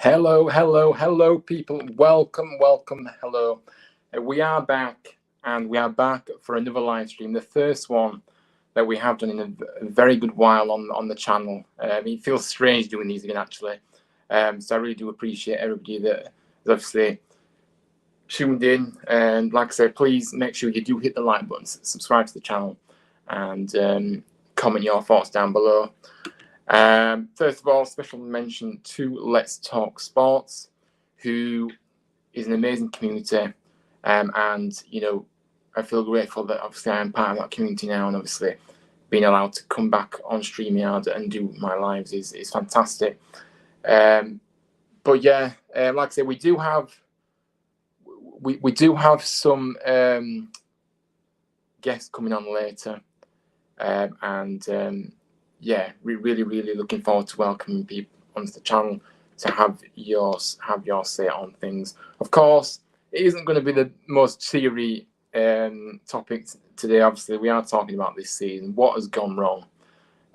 Hello, hello, hello, people. Welcome, welcome, hello. We are back, and we are back for another live stream. The first one that we have done in a very good while on the channel. It feels strange doing these again, actually. So I really do appreciate everybody that is obviously tuned in. And like I said, please make sure you do hit the like button, subscribe to the channel, and comment your thoughts down below. First of all, special mention to Let's Talk Sports, who is an amazing community, and I feel grateful that obviously I am part of that community now, and obviously being allowed to come back on StreamYard and do my lives is fantastic. But yeah, like I said, we do have some guests coming on later, and yeah, we're really looking forward to welcoming people onto the channel to have your say on things. Of course, it isn't going to be the most cheery topic today. Obviously, we are talking about this season. What has gone wrong?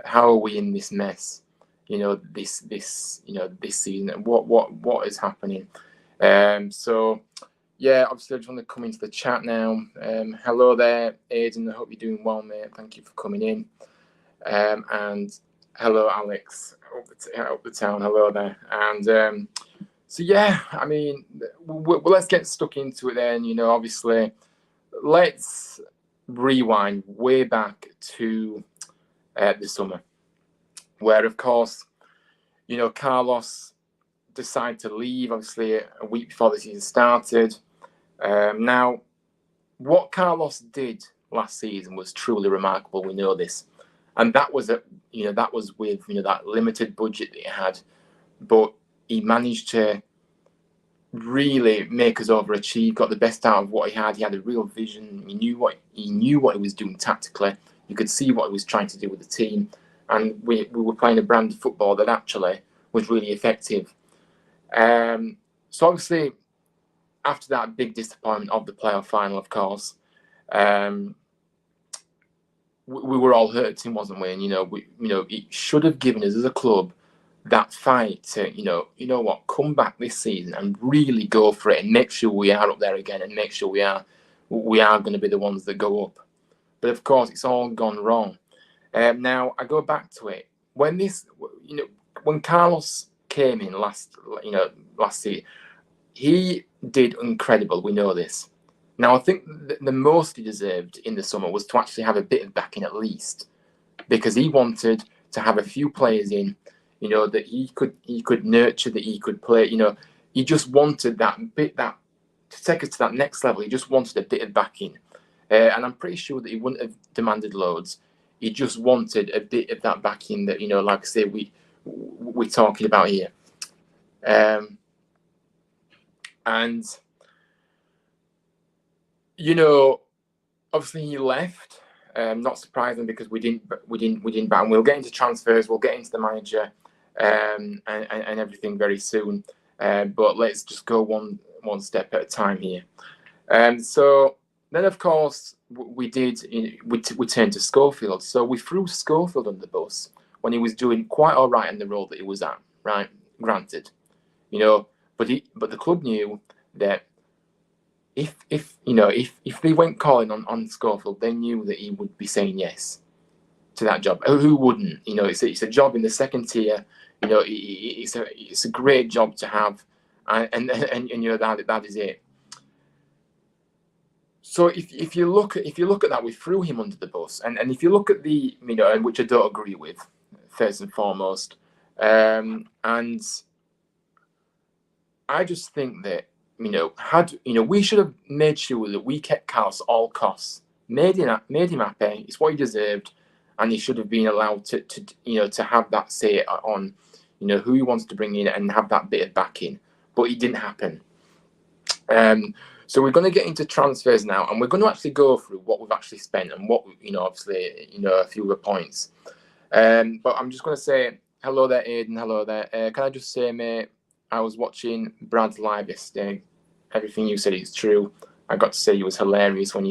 How are we in this mess? This season, and what is happening? So yeah, obviously I just want to come into the chat now. Hello there, Aidan. I hope you're doing well, mate. Thank you for coming in. And hello, Alex, up the town. Hello there. And so yeah, I mean, well, let's get stuck into it then. Obviously, let's rewind way back to the summer, where of course, Carlos decided to leave. Obviously, a week before the season started. Now, what Carlos did last season was truly remarkable. We know this. And that was with that limited budget that he had, but he managed to really make us overachieve. Got the best out of what he had. He had a real vision. He knew what he was doing tactically. You could see what he was trying to do with the team, and we were playing a brand of football that actually was really effective. So obviously, after that big disappointment of the playoff final, of course. We were all hurting, wasn't we? And it should have given us as a club that fight to, what, come back this season and really go for it and make sure we are up there again and make sure we are going to be the ones that go up. But of course, it's all gone wrong. Now I go back to it when Carlos came in last season, he did incredible. We know this. Now, I think the most he deserved in the summer was to actually have a bit of backing at least, because he wanted to have a few players in, that he could nurture, that he could play. He just wanted that bit, that to take us to that next level. He just wanted a bit of backing, and I'm pretty sure that he wouldn't have demanded loads. He just wanted a bit of that backing that like I say, we're talking about here, and. Obviously he left. Not surprising because we didn't back. And we'll get into transfers. We'll get into the manager and everything very soon. But let's just go one step at a time here. So then, of course, we turned to Schofield. So we threw Schofield under the bus when he was doing quite all right in the role that he was at. Right, granted, but the club knew that. If they went calling on Schofield, they knew that he would be saying yes to that job. Who wouldn't? It's a job in the second tier. It's a great job to have, and that is it. So if you look at that, we threw him under the bus, and if you look at the and which I don't agree with, first and foremost, and I just think that. We should have made sure that we kept Carlos at all costs. Made him happy. It's what he deserved, and he should have been allowed to have that say on, who he wants to bring in and have that bit of backing. But it didn't happen. So we're going to get into transfers now, and we're going to actually go through what we've actually spent and what obviously a few other points. But I'm just going to say hello there, Aidan. Hello there. Can I just say, mate? I was watching Brad's live yesterday. Everything you said is true. I got to say it was hilarious when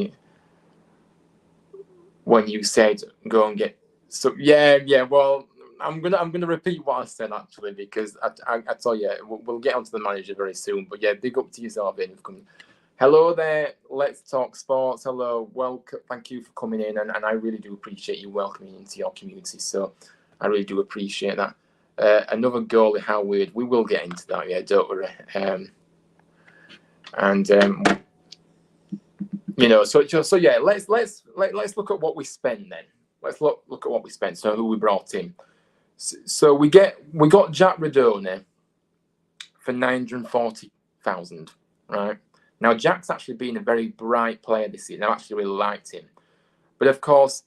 you said go and get. So yeah. Well, I'm gonna repeat what I said actually, because I tell you, we'll get onto the manager very soon. But yeah, big up to yourself, Ian. Hello there, Let's Talk Sports. Hello, welcome. Thank you for coming in, and I really do appreciate you welcoming into your community. So I really do appreciate that. Another goal, how weird. We will get into that. Yeah, don't worry. You know, so yeah, let's look at what we spend then. Let's look at what we spent. So who we brought in. So we got Jack Redone for 940,000, right? Now Jack's actually been a very bright player this season. I actually really liked him, but of course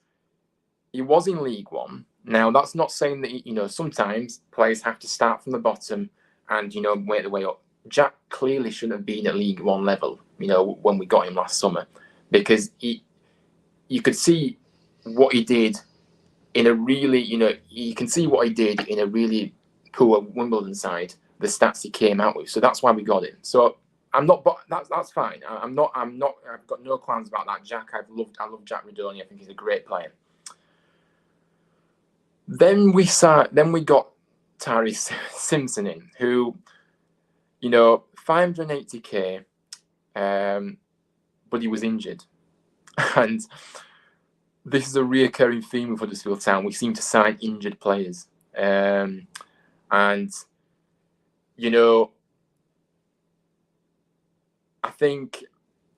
he was in League One. Now that's not saying that sometimes players have to start from the bottom and work their way up. Jack clearly shouldn't have been at League One level, when we got him last summer, because you could see what he did in a really, you can see what he did in a really poor Wimbledon side, the stats he came out with. So that's why we got him. So I'm not, but that's fine. I'm not, I've got no qualms about that. Jack, I love Jack Redone. I think he's a great player. Then we got Tyrese Simpson in, who, 580k, but he was injured. And this is a reoccurring theme with Huddersfield Town. We seem to sign injured players. And, I think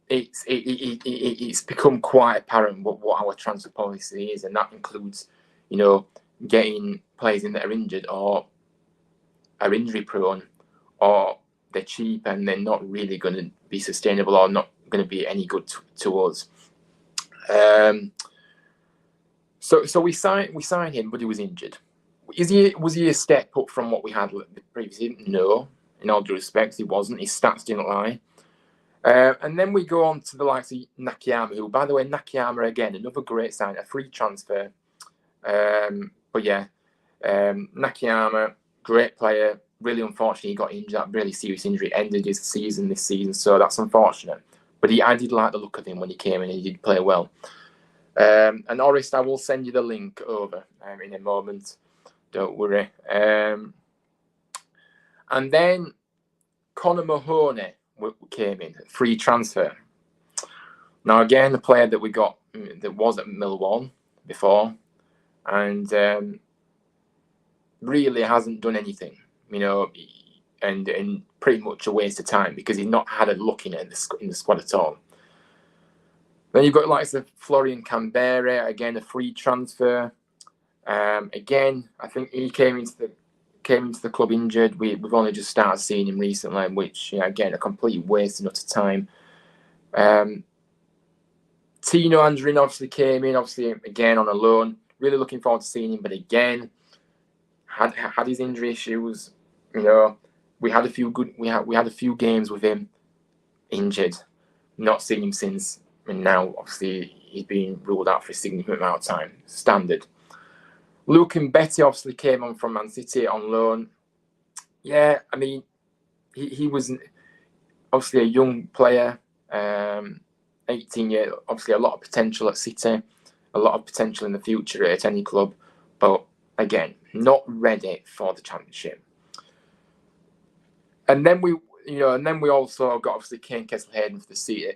it's become quite apparent what our transfer policy is, and that includes, getting players in that are injured or are injury prone, or they're cheap and they're not really going to be sustainable or not going to be any good to us. So we signed him, but he was injured. Was he a step up from what we had previously? No, in all due respect, he wasn't. His stats didn't lie. And then we go on to the likes of Nakayama, who, by the way, Nakayama again, another great sign, a free transfer. But yeah, Nakayama, great player. Really unfortunate he got injured. That really serious injury ended his season this season, so that's unfortunate. But I did like the look of him when he came in. He did play well. And Orist, I will send you the link over in a moment. Don't worry. And then Conor Mahoney came in, free transfer. Now again, the player that we got that was at Millwall before, and really hasn't done anything, and pretty much a waste of time because he's not had a look in the squad at all. Then you've got likes of Florian Canberra, again a free transfer. Again, I think he came into the club injured. We've only just started seeing him recently, which again a complete waste of time. Tino Andrin obviously came in, again on a loan. Really looking forward to seeing him, but again had his injury issues. We had a few games with him injured. Not seen him since. And now, obviously, he's been ruled out for a significant amount of time. Standard. Luke Mbete obviously came on from Man City on loan. Yeah, I mean, he was obviously a young player, 18 years, obviously a lot of potential at City, a lot of potential in the future at any club, but again, not ready for the Championship. And then we also got obviously Kane Kesselhaden for the season.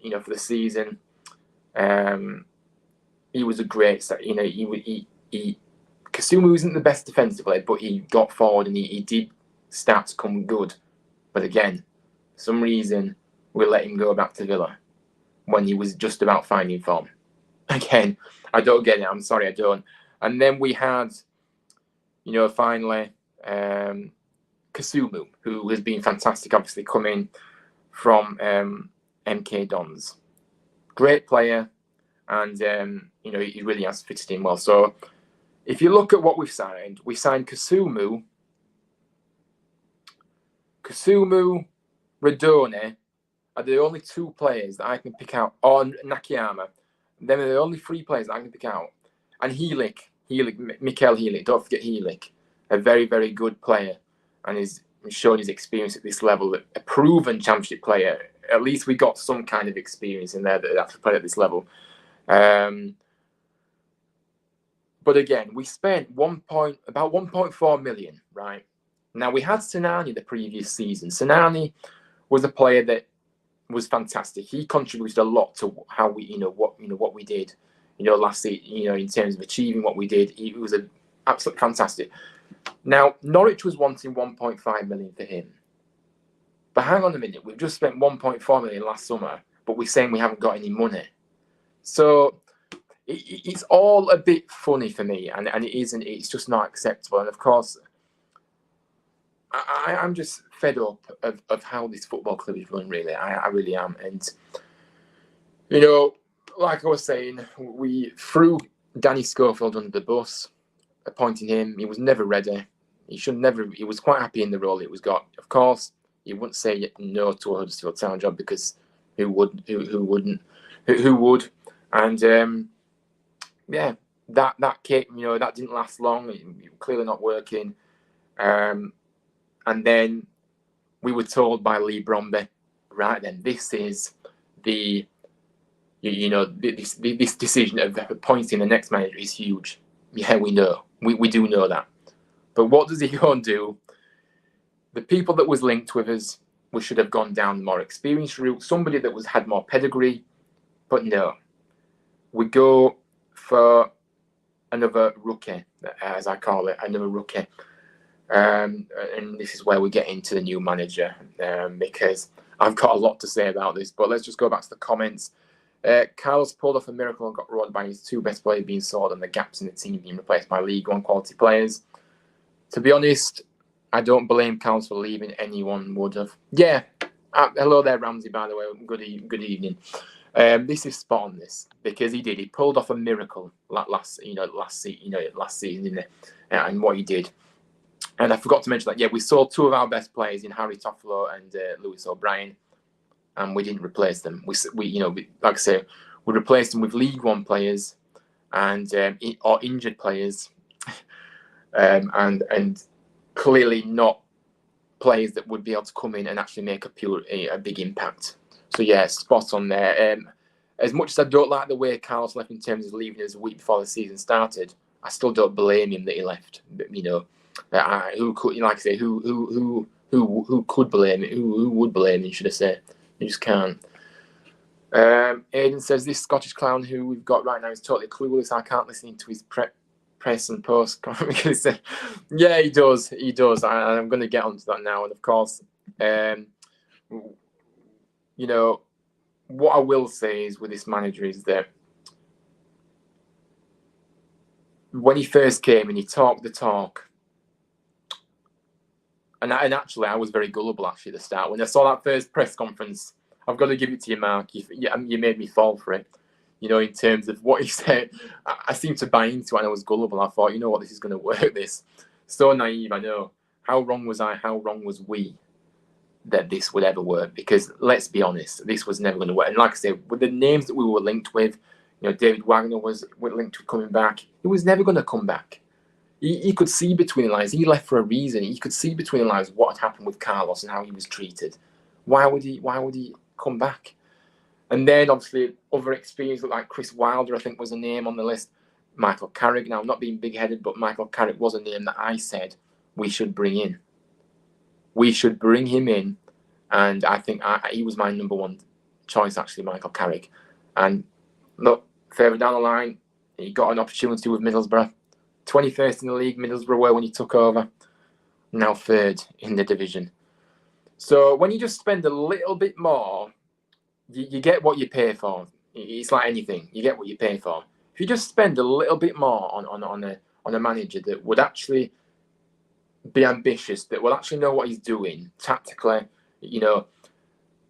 For the season, he was a great. Kasumu wasn't the best defensively, but he got forward and he did start to come good. But again, for some reason, we let him go back to Villa when he was just about finding form. Again, I don't get it. I'm sorry, I don't. And then we had, finally, Kasumu, who has been fantastic, obviously coming from MK Dons. Great player, and he really has fitted in well. So if you look at what we signed Kasumu, Redone are the only two players that I can pick out, or Nakayama. Them are the only three players that I can pick out. And Mikael Helik, don't forget Helik, a very, very good player, and he's shown his experience at this level, a proven Championship player. At least we got some kind of experience in there that actually played at this level. But again, we spent about 1.4 million, right? Now we had Sinani the previous season. Sinani was a player that was fantastic. He contributed a lot to how we, what we did, last season, in terms of achieving what we did. He was absolutely fantastic. Now Norwich was wanting 1.5 million for him. But hang on a minute, we've just spent 1.4 million last summer, but we're saying we haven't got any money. So it's all a bit funny for me, and it isn't. It's just not acceptable. And of course, I'm just fed up of how this football club is run. Really, I really am. And like I was saying, we threw Danny Schofield under the bus, appointing him. He was never ready. He was quite happy in the role it was got. Of course, he wouldn't say no to a Huddersfield Town job, because who would? Who wouldn't? Who would? And yeah, that came. That didn't last long. It clearly not working. And then we were told by Lee Bromby, right then, this is the, this decision of appointing the next manager is huge. Yeah, we know. We do know that. But what does he go and do? The people that was linked with us, we should have gone down the more experienced route, somebody that had more pedigree. But no, we go for another rookie, as I call it, another rookie. And this is where we get into the new manager, because I've got a lot to say about this. But let's just go back to the comments. Carlos pulled off a miracle and got rewarded by his two best players being sold and the gaps in the team being replaced by League One quality players. To be honest, I don't blame Carlos for leaving. Anyone would have. Yeah. Hello there, Ramsey, by the way. Good evening. This is spot on, this, because he did. He pulled off a miracle last season, didn't he? And what he did. And I forgot to mention that, yeah, we sold two of our best players in Harry Toffolo and Lewis O'Brien, and we didn't replace them. We like I say, we replaced them with League One players and or injured players, and clearly not players that would be able to come in and actually make a big impact. So yeah, spot on there. As much as I don't like the way Carlos left in terms of leaving us a week before the season started, I still don't blame him that he left. Who could, like I say, who could blame it? Who would blame him? Should I say? You just can't. Aidan says this Scottish clown who we've got right now is totally clueless. I can't listen to his press and post. Yeah, he does. I'm going to get onto that now. And of course, what I will say is with this manager is that when he first came and he talked the talk, and actually I was very gullible actually at the start. When I saw that first press conference, I've got to give it to you, Mark. You made me fall for it. In terms of what he said, I seemed to buy into it and I was gullible. I thought, what, this is going to work, this. So naive, I know. How wrong was I? How wrong was we that this would ever work? Because let's be honest, this was never going to work. And like I said, with the names that we were linked with, David Wagner was linked to coming back. He was never going to come back. He could see between the lines. He left for a reason. He could see between the lines what had happened with Carlos and how he was treated. Why would he come back? And then obviously other experience like Chris Wilder, I think, was a name on the list. Michael Carrick. Now, I'm not being big-headed, but Michael Carrick was a name that I said we should bring in. We should bring him in, and I think he was my number one choice, actually, Michael Carrick. And look, further down the line, he got an opportunity with Middlesbrough. 21st in the league, Middlesbrough were when he took over. Now third in the division. So when you just spend a little bit more, you get what you pay for. It's like anything. You get what you pay for. If you just spend a little bit more on a manager that would actually be ambitious, that will actually know what he's doing tactically,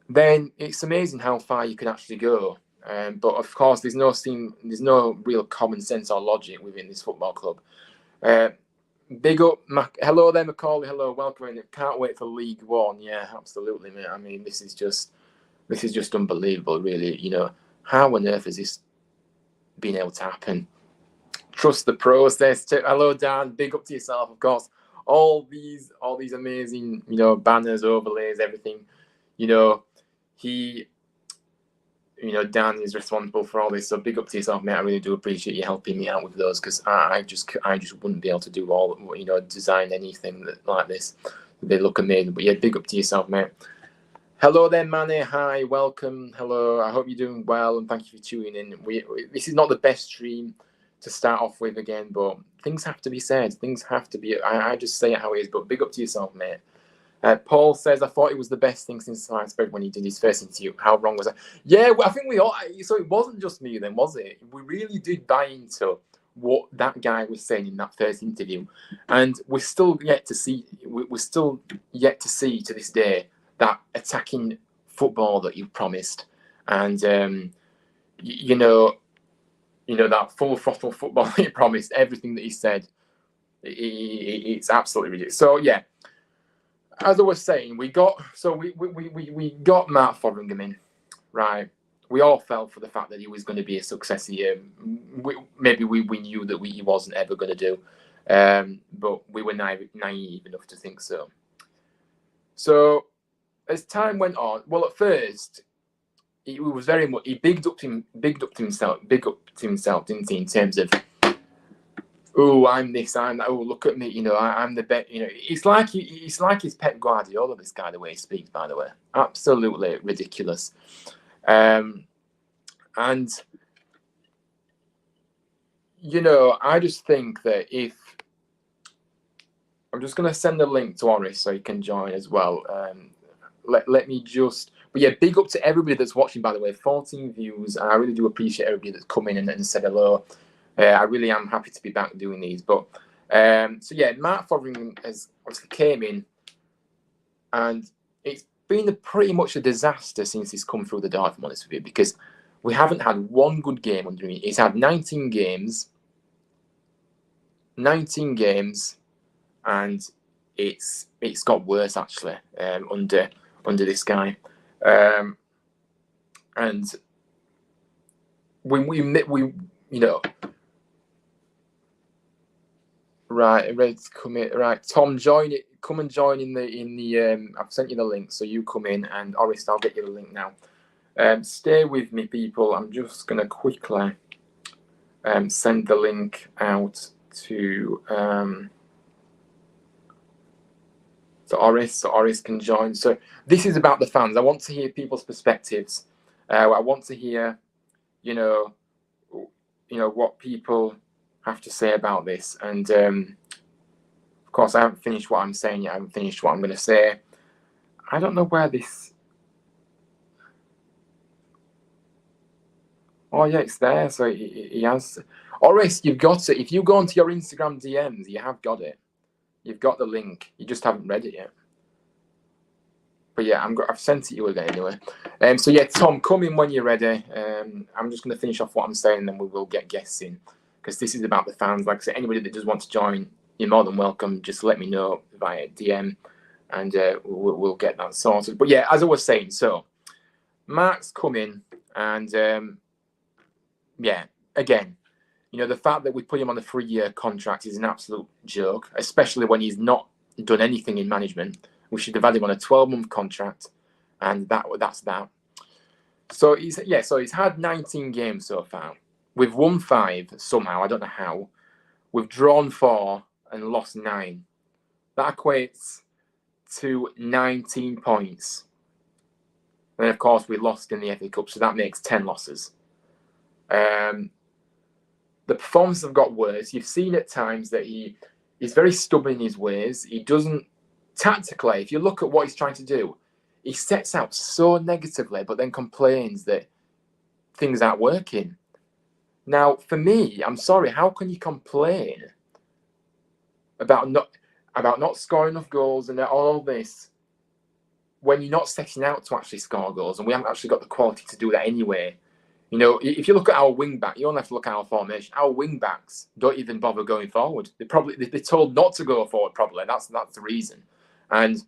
then it's amazing how far you can actually go. But of course, there's no real common sense or logic within this football club. Big up, hello there, Macaulay. Hello, welcome in. Can't wait for League One. Yeah, absolutely, mate. I mean, this is just unbelievable, really. How on earth has this been able to happen? Trust the process. Hello, Dan. Big up to yourself, of course. All these amazing, banners, overlays, everything. Dan is responsible for all this. So big up to yourself, mate. I really do appreciate you helping me out with those, because I just wouldn't be able to do all, design anything like this. They look amazing. But yeah, big up to yourself, mate. Hello there, Manny. Hi, welcome. Hello. I hope you're doing well, and thank you for tuning in. This is not the best stream to start off with again, but things have to be said. Things have to be. I just say it how it is. But big up to yourself, mate. Paul says, I thought it was the best thing since sliced bread when he did his first interview. How wrong was I? Yeah, I think we all. So it wasn't just me then, was it? We really did buy into what that guy was saying in that first interview, and we're still yet to see. We're still yet to see to this day that attacking football that you promised, and that full throttle football that he promised. Everything that he said, it's absolutely ridiculous. So yeah. As I was saying, we got Matt Fotheringham in, right? We all fell for the fact that he was going to be a success here. Maybe we knew that he wasn't ever going to do, but we were naive enough to think so. So as time went on, well, at first he was very much bigged up himself, didn't he? In terms of, oh, I'm this, I'm that. Oh, look at me, I'm the best. It's like he's Pep Guardiola. This guy, the way he speaks, by the way, absolutely ridiculous. And I just think that if I'm just going to send a link to Oris so he can join as well. Let me just. But yeah, big up to everybody that's watching. By the way, 14 views, and I really do appreciate everybody that's come in and said hello. I really am happy to be back doing these. But so yeah, Matt Fotheringham has obviously came in, and it's been pretty much a disaster since he's come through the door, if I'm honest with you, because we haven't had one good game under him. He's had 19 games, and it's got worse actually under this guy, and we Right, ready to come in. Right, Tom, join it. Come and join in the. I've sent you the link, so you come in, and Orist, I'll get you the link now. Stay with me, people. I'm just gonna quickly send the link out to Orist, so Orist can join. So this is about the fans. I want to hear people's perspectives. I want to hear, what people have to say about this, and of course I haven't finished what I'm saying yet. I haven't finished what I'm going to say. I don't know where this. Oh yeah, it's there. So he has. Oris, you've got it. If you go onto your Instagram DMs, you have got it. You've got the link. You just haven't read it yet. But yeah, I've sent it you again anyway. So yeah, Tom, come in when you're ready. I'm just going to finish off what I'm saying, and then we will get guests in, because this is about the fans. Like I said, anybody that does want to join, you're more than welcome. Just let me know via DM, and we'll get that sorted. But yeah, as I was saying, so Mark's come in, and yeah, again, the fact that we put him on a 3-year contract is an absolute joke, especially when he's not done anything in management. We should have had him on a 12-month contract, and that's that. So he's had 19 games so far. We've won 5 somehow. I don't know how. We've drawn 4 and lost 9. That equates to 19 points. And then, of course, we lost in the FA Cup, so that makes 10 losses. The performances have got worse. You've seen at times that he's very stubborn in his ways. He doesn't tactically. If you look at what he's trying to do, he sets out so negatively, but then complains that things aren't working. Now, for me, I'm sorry, how can you complain about not scoring enough goals and all this when you're not setting out to actually score goals, and we haven't actually got the quality to do that anyway? If you look at our wing back, you only have to look at our formation. Our wing backs don't even bother going forward. They're told not to go forward. Probably that's the reason. And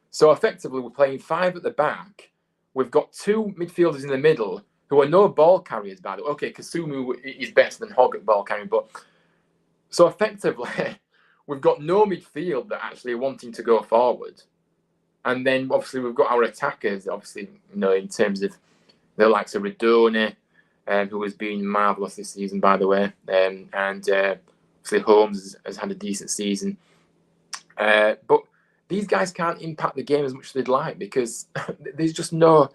so effectively, we're playing 5 at the back. We've got 2 midfielders in the middle who are no ball carriers, by the way. Okay, Kasumu is better than Hogg at ball carrying, but so effectively, we've got no midfield that actually are wanting to go forward. And then obviously we've got our attackers, obviously, in terms of the likes of Radoni, who has been marvellous this season, by the way, and obviously Holmes has had a decent season. But these guys can't impact the game as much as they'd like because there's just no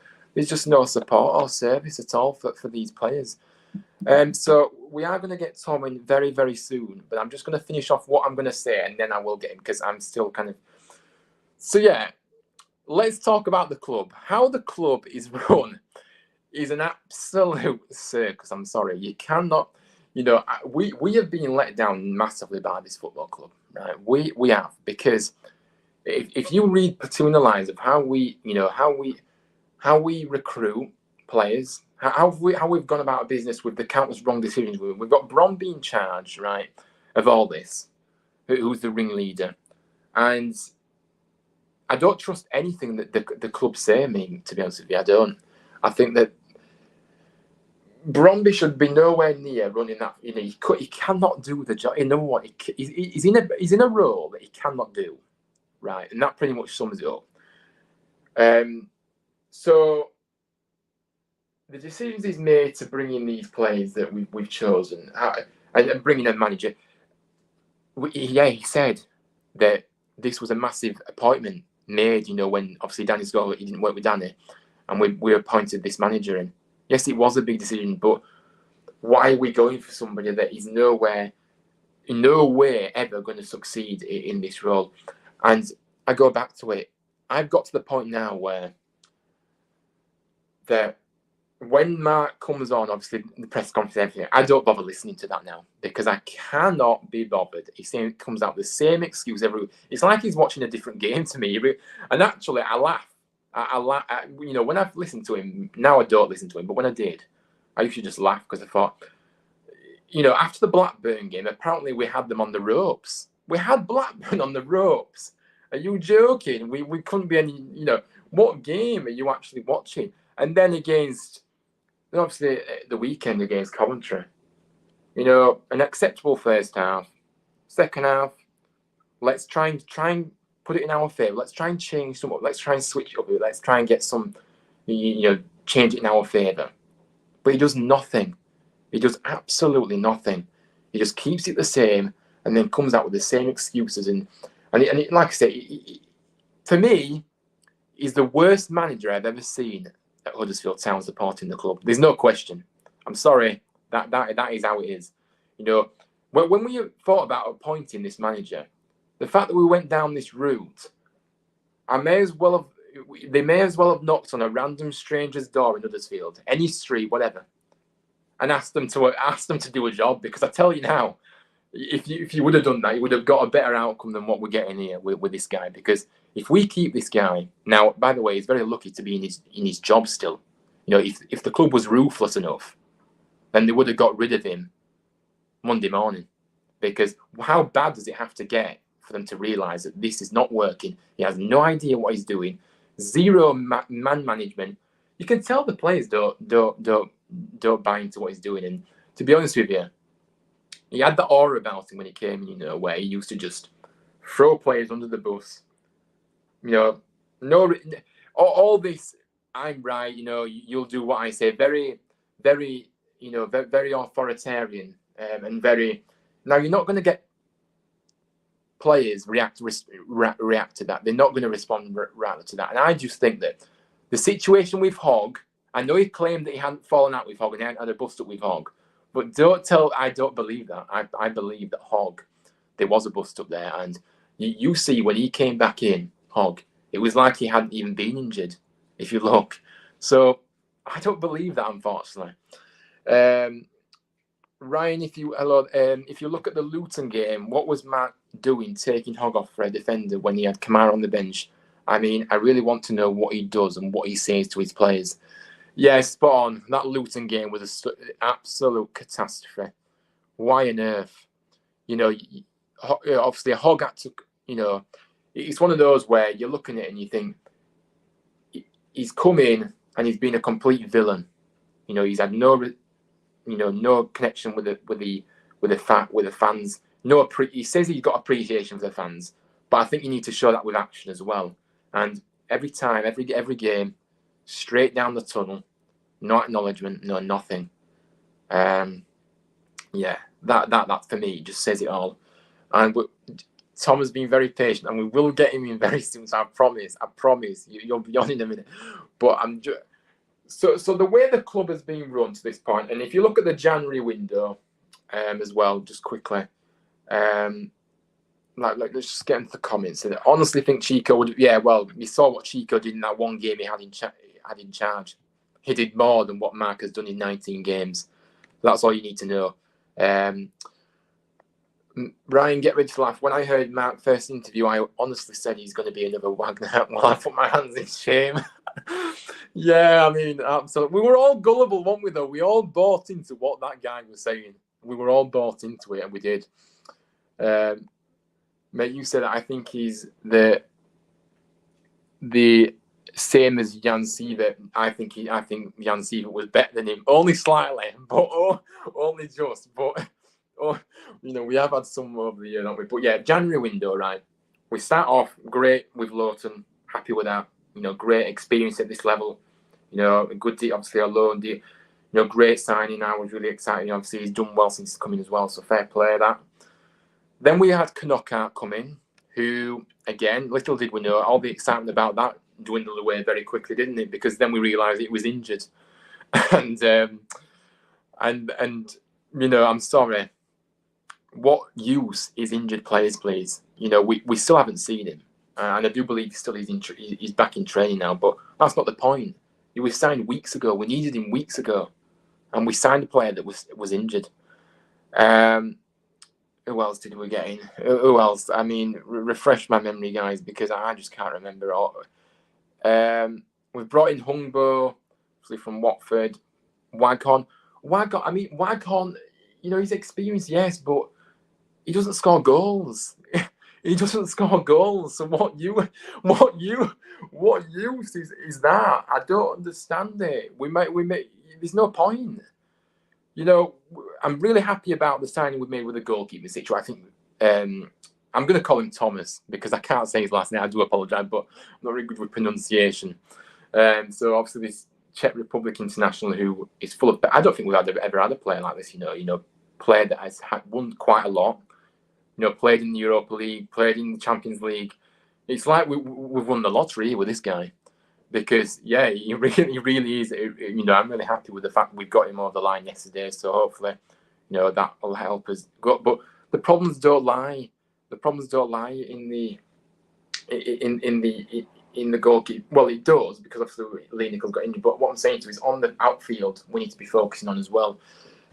support or service at all for these players. So we are going to get Tom in very, very soon, but I'm just going to finish off what I'm going to say and then I will get him because I'm still kind of... So yeah, let's talk about the club. How the club is run is an absolute circus. I'm sorry. You cannot... we have been let down massively by this football club. Right? We have, because if you read between the lines of how we recruit players, how we've gone about business with the countless wrong decisions. We've got Brom being charged, right, of all this, who's the ringleader, and I don't trust anything that the club say. I mean, to be honest with you, I don't. I think that Bromby should be nowhere near running that. He cannot do the job. You know what? He's in a role that he cannot do, right, and that pretty much sums it up. So the decisions he's made to bring in these players that we've chosen and bring in a manager. He said that this was a massive appointment made. When obviously Danny's got, he didn't work with Danny, and we appointed this manager in. Yes, it was a big decision, but why are we going for somebody that is in no way ever going to succeed in this role? And I go back to it. I've got to the point now where when Mark comes on, obviously the press conference, everything, I don't bother listening to that now because I cannot be bothered. He comes out with the same excuse every. It's like he's watching a different game to me. And actually, I laugh. I laugh. When I've listened to him, now I don't listen to him, but when I did, I used to just laugh because I thought, after the Blackburn game, apparently we had them on the ropes. We had Blackburn on the ropes. Are you joking? We couldn't be any. What game are you actually watching? And then obviously the weekend against Coventry, an acceptable first half. Second half, let's try and put it in our favour. Let's try and change somewhat. Let's try and switch it up. Let's try and get some, change it in our favour. But he does nothing. He does absolutely nothing. He just keeps it the same and then comes out with the same excuses. And like I say, for me, he's the worst manager I've ever seen at Huddersfield Town supporting the club. There's no question. I'm sorry. That is how it is. When we thought about appointing this manager, the fact that we went down this route, they may as well have knocked on a random stranger's door in Huddersfield, any street, whatever, and asked them to do a job. Because I tell you now, if you would have done that, you would have got a better outcome than what we're getting here with this guy. Because if we keep this guy now, by the way, he's very lucky to be in his job still. If the club was ruthless enough, then they would have got rid of him Monday morning. Because how bad does it have to get for them to realise that this is not working? He has no idea what he's doing. Zero man management. You can tell the players don't buy into what he's doing. And to be honest with you, he had the aura about him when he came in, where he used to just throw players under the bus. All this, I'm right, you'll do what I say. Very, very, very authoritarian, and very. Now you're not going to get players react to that. They're not going to respond rather to that. And I just think that the situation with Hogg, I know he claimed that he hadn't fallen out with Hogg and he hadn't had a bust up with Hogg, but I don't believe that. I believe that Hogg, there was a bust up there, and you see when he came back in, Hogg, it was like he hadn't even been injured, if you look. So I don't believe that, unfortunately. Ryan, if you look at the Luton game, what was Matt doing taking Hogg off for a defender when he had Kamara on the bench? I mean, I really want to know what he does and what he says to his players. Yeah, spot on. That Luton game was an absolute catastrophe. Why on earth? Obviously Hogg had to, it's one of those where you're looking at it and you think, he's come in and he's been a complete villain. He's had no connection with the fans. He says he's got appreciation for the fans, but I think you need to show that with action as well. And every time, every game, straight down the tunnel, no acknowledgement, no nothing. Yeah, that for me just says it all. And Tom has been very patient, and we will get him in very soon. So I promise. You'll be on in a minute. But I'm just so the way the club has been run to this point, and if you look at the January window, as well, just quickly, let's just get into the comments. I honestly think Chico would. Yeah, well, we saw what Chico did in that one game he had in charge. He did more than what Mark has done in 19 games. That's all you need to know. Ryan, get ready to laugh. When I heard Mark's first interview, I honestly said he's going to be another Wagner. Well, I put my hands in shame. Yeah, I mean, absolutely. We were all gullible, weren't we, though? We all bought into what that guy was saying. We were all bought into it, and we did. Mate, you said I think he's the same as Jan Sievert. I think Jan Sievert was better than him, only slightly, but only just. But we have had some over the year, haven't we? But yeah, January window, right? We start off great with Lowton, happy with that. Great experience at this level. A good deal, obviously a loan deal. Great signing. I was really excited. Obviously, he's done well since he's coming as well, so fair play that. Then we had Knockart come in, who, again, little did we know, all the excitement about that dwindled away very quickly, didn't it? Because then we realised it was injured. and I'm sorry. What use is injured players, please? We still haven't seen him. And I do believe he's back in training now, but that's not the point. He was signed weeks ago. We needed him weeks ago. And we signed a player that was injured. Who else did we get in? Who else? I mean, refresh my memory, guys, because I just can't remember all. We've brought in Hungbo, obviously from Watford. Waghorn. I mean, Waghorn, he's experienced, yes, but he doesn't score goals. He doesn't score goals. So what use is that? I don't understand it. There's no point. I'm really happy about the signing we made with the goalkeeper situation. I think I'm going to call him Thomas because I can't say his last name. I do apologise, but I'm not really good with pronunciation. So obviously this Czech Republic international who is full of. I don't think we've ever had a player like this. Player that has won quite a lot. Played in the Europa League, played in the Champions League. It's like we've won the lottery with this guy. Because he really is. I'm really happy with the fact we've got him over the line yesterday. So hopefully, that will help us go. But the problems don't lie. The problems don't lie in the goalkeeper. Well, it does because obviously Lineker's got injured. But what I'm saying to you is on the outfield we need to be focusing on as well.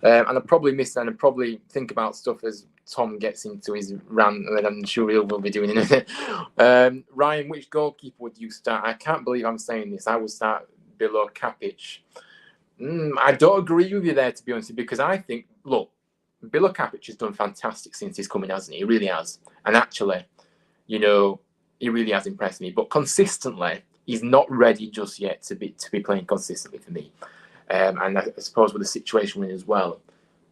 And I probably miss that and probably think about stuff as Tom gets into his rant, and I'm sure he will be doing it. Ryan, which goalkeeper would you start? I can't believe I'm saying this. I would start below Kapic. I don't agree with you there, to be honest, because I think, look, Bilo Kapic has done fantastic since he's coming, hasn't he? He really has. And actually, he really has impressed me. But consistently, he's not ready just yet to be playing consistently for me. And I suppose with the situation we're in as well,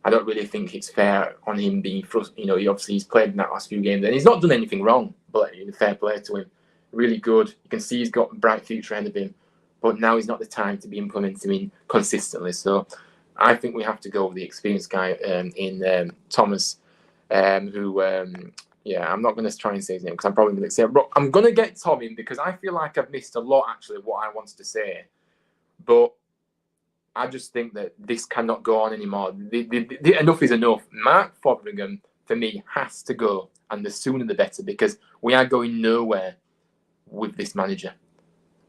I don't really think it's fair on him being frustrated. He's played in that last few games and he's not done anything wrong, but fair play to him. Really good. You can see he's got a bright future ahead of him, but now is not the time to be implementing him consistently. So I think we have to go with the experienced guy in Thomas, who, I'm not going to try and say his name because I'm probably going to say it, but I'm going to get Tom in because I feel like I've missed a lot, actually, of what I wanted to say. But I just think that this cannot go on anymore. Enough is enough. Mark Fotheringham, for me, has to go, and the sooner the better, because we are going nowhere with this manager.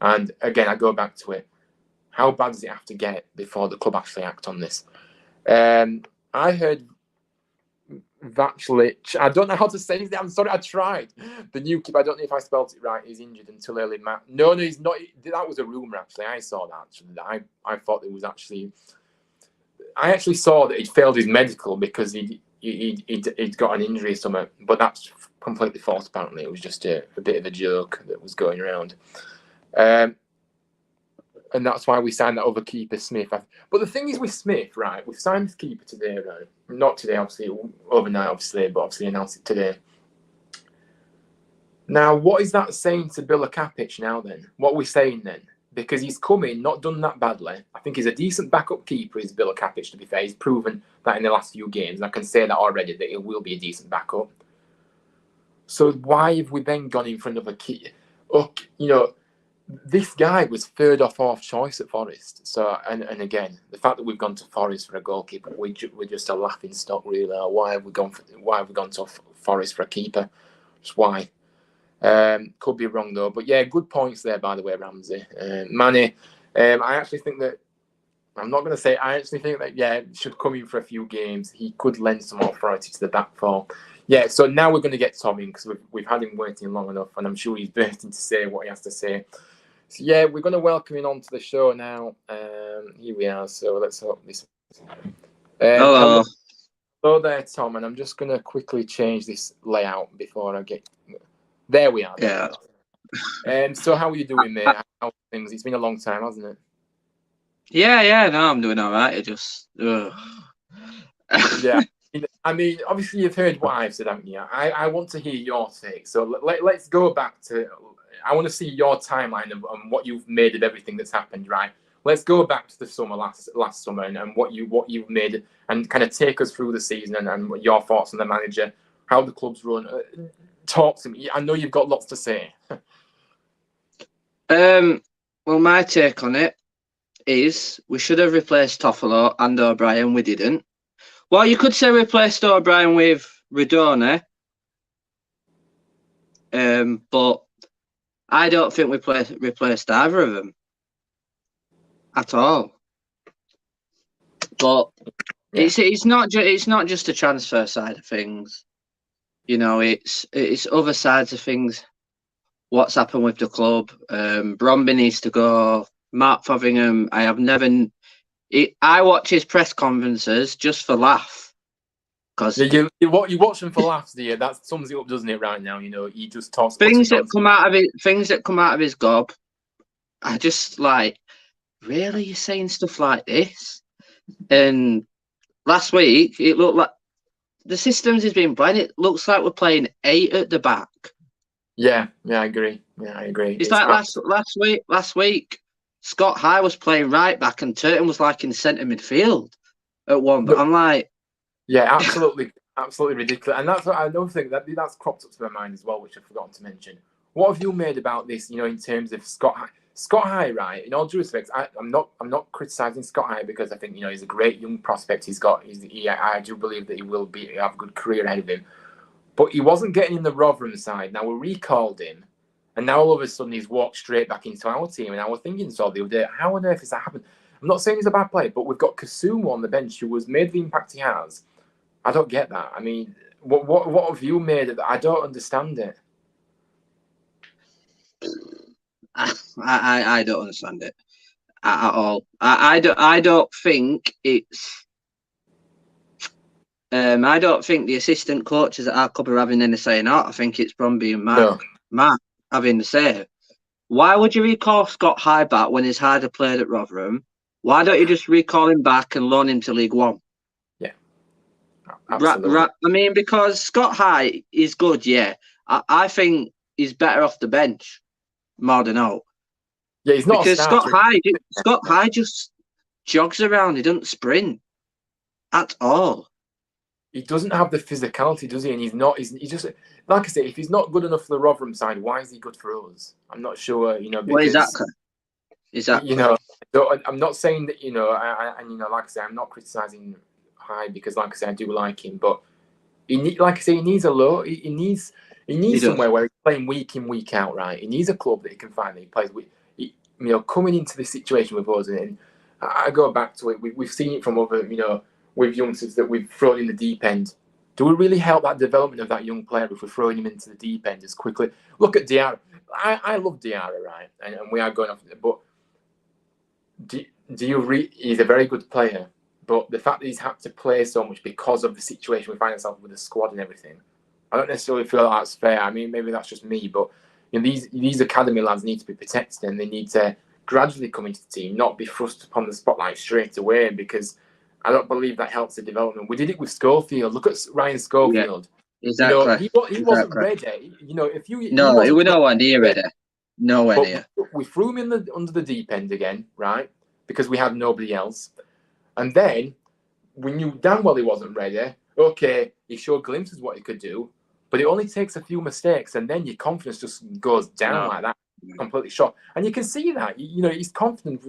And again, I go back to it. How bad does it have to get before the club actually act on this? I heard Vaclav, I don't know how to say his name. I'm sorry, I tried. The new keeper, I don't know if I spelled it right, he's injured until early March. No, he's not. That was a rumour, actually. I saw that, actually. I thought it was actually... I actually saw that he'd failed his medical because he'd got an injury or something, but that's completely false, apparently. It was just a bit of a joke that was going around. And that's why we signed that other keeper, Smith. But the thing is with Smith, right, we've signed this keeper today, right? Not today, obviously, overnight, obviously, but obviously announced it today. Now, what is that saying to Bilo Kapic now then? What are we saying then? because he's come in, not done that badly. I think he's a decent backup keeper, is Villa Kapic, to be fair. He's proven that in the last few games, and I can say that already, that he will be a decent backup. So why have we then gone in for another key? Look, this guy was third or fourth choice at Forest. So, and again, the fact that we've gone to Forest for a goalkeeper, we're just a laughing stock, really. Why have we gone to Forest for a keeper? Just why? Could be wrong though, but yeah, good points there, by the way, Ramsey. Manny, I actually think that should come in for a few games. He could lend some authority to the back four. Yeah, so now we're going to get Tom in because we've had him waiting long enough, and I'm sure he's bursting to say what he has to say. So yeah, we're going to welcome him onto the show now. Here we are. So let's hope this. Hello. Hello there, Tom, and I'm just going to quickly change this layout before I get. There we are. Yeah. So how are you doing, mate? How are things? It's been a long time, hasn't it? Yeah. No, I'm doing all right. It just. Yeah. I mean, obviously you've heard what I've said, haven't you? I want to hear your take. So let's go back to. I want to see your timeline and what you've made of everything that's happened, right? Let's go back to the summer last summer and what you've made and kind of take us through the season and your thoughts on the manager, how the club's run. Talk to me. I know you've got lots to say. Well, my take on it is we should have replaced Toffolo and O'Brien. We didn't. Well, you could say replaced O'Brien with Redone, but I don't think we replaced either of them at all. But yeah. It's not just the transfer side of things. It's other sides of things. What's happened with the club? Bromby needs to go. Mark Fotheringham, I watch his press conferences just for laugh. Cause you watch them for laughs, do you? That sums it up, doesn't it? Right now, he just talks things that come out of his gob. I just like, really, you're saying stuff like this? And last week it looked like the systems he's been playing. It looks like we're playing 8 at the back. Yeah, I agree. It's like last week. Scott High was playing right back and Turton was like in centre midfield at one. But I'm like, yeah, absolutely ridiculous. And that's what I don't think that's cropped up to my mind as well, which I've forgotten to mention. What have you made about this? In terms of Scott High, right? In all due respect, I'm not criticising Scott High because I think he's a great young prospect. I do believe that he will have a good career ahead of him. But he wasn't getting in the Rotherham side. Now we recalled him. And now all of a sudden he's walked straight back into our team. And I was thinking the other day, how on earth has that happened? I'm not saying he's a bad player, but we've got Kasumu on the bench who has made the impact he has. I don't get that. I mean, what have you made of that? I don't understand it. I don't understand it at all. I don't think it's. I don't think the assistant coaches at our club are having any say in it. I think it's Bromby and Mark having the say. Why would you recall Scott High back when he's harder played at Rotherham? Why don't you just recall him back and loan him to League One? Yeah, absolutely. I mean, because Scott High is good, yeah. I think he's better off the bench more than out. Yeah, he's not because Scott High just jogs around. He doesn't sprint at all. He doesn't have the physicality, does he? And he's just like I say, if he's not good enough for the Rotherham side, why is he good for us? I'm not sure. Because, well, exactly. So I'm not saying that. Like I say, I'm not criticising High because, like I say, I do like him, but he needs a low. He needs somewhere where he's playing week in, week out, right? He needs a club that he can find that he plays with. Coming into this situation with us, and I go back to it. We've seen it from other, with youngsters that we've thrown in the deep end. Do we really help that development of that young player if we're throwing him into the deep end as quickly? Look at Diarra. I love Diarra, right? And we are going off. But he's a very good player. But the fact that he's had to play so much because of the situation we find ourselves with the squad and everything, I don't necessarily feel that's fair. I mean, maybe that's just me. But these academy lads need to be protected and they need to gradually come into the team, not be thrust upon the spotlight straight away because I don't believe that helps the development. We did it with Schofield. Look at Ryan Schofield. Yeah, exactly. He wasn't ready. He was nowhere near ready. Nowhere But near. we threw him under the deep end again, right? Because we had nobody else. And then we knew damn well he wasn't ready. Okay, he showed glimpses of what he could do, but it only takes a few mistakes, and then your confidence just goes down like that, completely shot. And you can see that, his confidence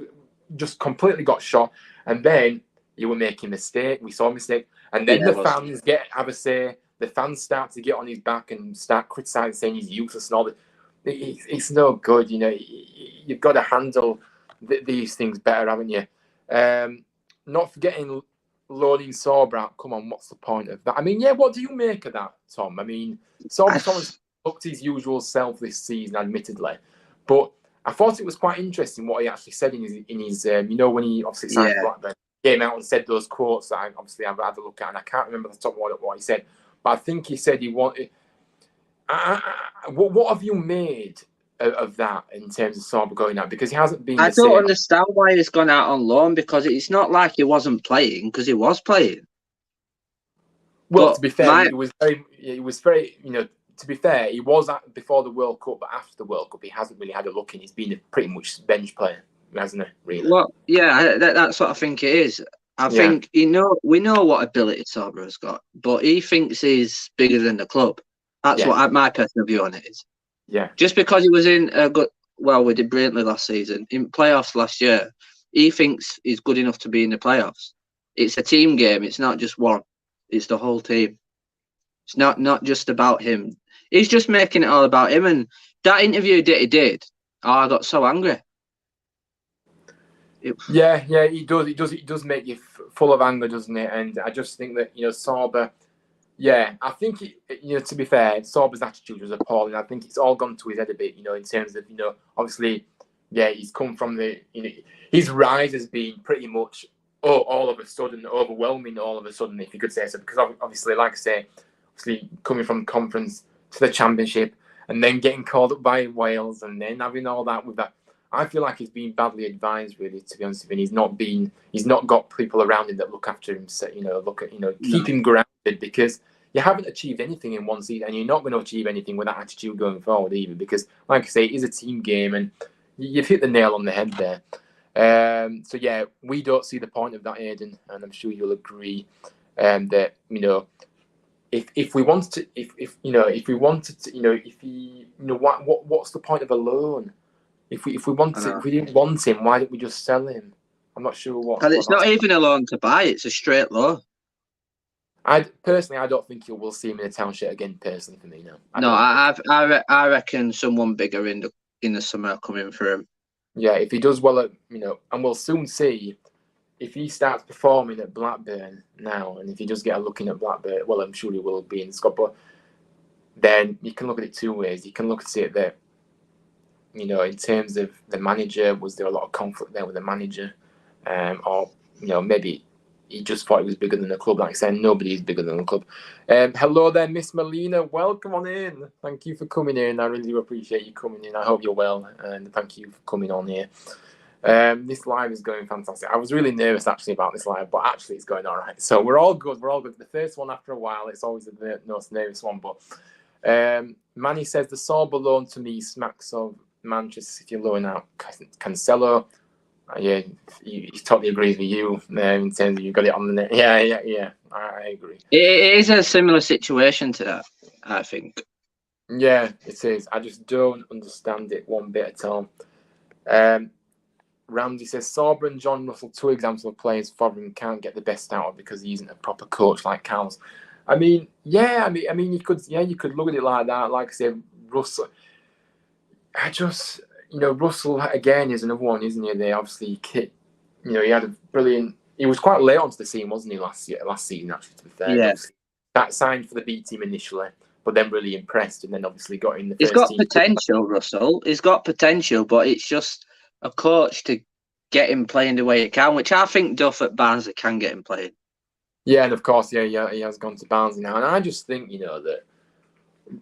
just completely got shot. And then you were making mistake. We saw a mistake, and then the fans have a say. The fans start to get on his back and start criticizing, saying he's useless and all that. It's no good. You've got to handle these things better, haven't you? Not forgetting loaning Sorba out. Come on, what's the point of that? I mean, yeah, what do you make of that, Tom? I mean, Sorba's looked his usual self this season, admittedly, but I thought it was quite interesting what he actually said in his when he obviously signed Blackburn, came out and said those quotes that I've had a look at, and I can't remember the top of what he said, but I think he said he wanted. What have you made of that in terms of Sorba going out? Because he hasn't been. I don't understand why he's gone out on loan, because it's not like he wasn't playing, because he was playing. Well, to be fair, he was very. To be fair, he was before the World Cup, but after the World Cup, he hasn't really had a look in. He's been a pretty much bench player, hasn't he? Really. Well, yeah, that's what I think it is. I think we know what ability Sorba has got, but he thinks he's bigger than the club. That's what my personal view on it is. Yeah. Just because he was in a good, we did brilliantly last season, in playoffs last year, he thinks he's good enough to be in the playoffs. It's a team game. It's not just one. It's the whole team. It's not just about him. He's just making it all about him. And that interview that he did, I got so angry. Yeah, he does. It does make you full of anger, doesn't it? And I just think that Sorba. Yeah, I think to be fair, Sorba's attitude was appalling. I think it's all gone to his head a bit, in terms of obviously, he's come from his rise has been pretty much all of a sudden overwhelming. All of a sudden, if you could say so, because obviously, like I say, coming from conference to the championship and then getting called up by Wales and then having all that with that. I feel like he's been badly advised, really, to be honest with you. He's not got people around him that look after him, keep him grounded, because you haven't achieved anything in one season, and you're not going to achieve anything with that attitude going forward either, because, like I say, it is a team game, and you've hit the nail on the head there. So yeah, we don't see the point of that, Aidan, and I'm sure you'll agree that if we wanted to, what's the point of a loan? If we didn't want him, why didn't we just sell him? I'm not sure what. Because it's not even a loan to buy; it's a straight loan. I don't think you will see him in a town shirt again. Personally, for me, no. I reckon someone bigger in the summer coming for him. Yeah, if he does well and we'll soon see if he starts performing at Blackburn now, and if he does get a look in at Blackburn, well, I'm sure he will be in Scotland. But then you can look at it two ways. You can look at it that, in terms of the manager, was there a lot of conflict there with the manager? Or, maybe he just thought he was bigger than the club. Like I said, nobody is bigger than the club. Hello there, Miss Melina. Welcome on in. Thank you for coming in. I really do appreciate you coming in. I hope you're well, and thank you for coming on here. This live is going fantastic. I was really nervous actually about this live, but actually it's going all right. So we're all good. The first one after a while, it's always the most nervous one. But Manny says the Sorba loan to me smacks of Manchester City loan out Cancelo. Yeah, he totally agrees with you in terms of you got it on the net. Yeah. I agree. It is a similar situation to that, I think. Yeah, it is. I just don't understand it one bit at all. Ramsey says Sorba and John Russell, two examples of players Fotheringham can't get the best out of because he isn't a proper coach like Carlos. I mean, you could look at it like that. Like I said, Russell. Russell again is another one, isn't he? They obviously he had a brilliant. He was quite late onto the scene, wasn't he, last season? Actually, to be fair, yeah. That signed for the B team initially, but then really impressed, and then obviously got in the. He's got potential, Russell. He's got potential, but it's just a coach to get him playing the way he can, which I think Duff at Barnsley can get him playing. Yeah, and of course, he has gone to Barnsley now, and I just think that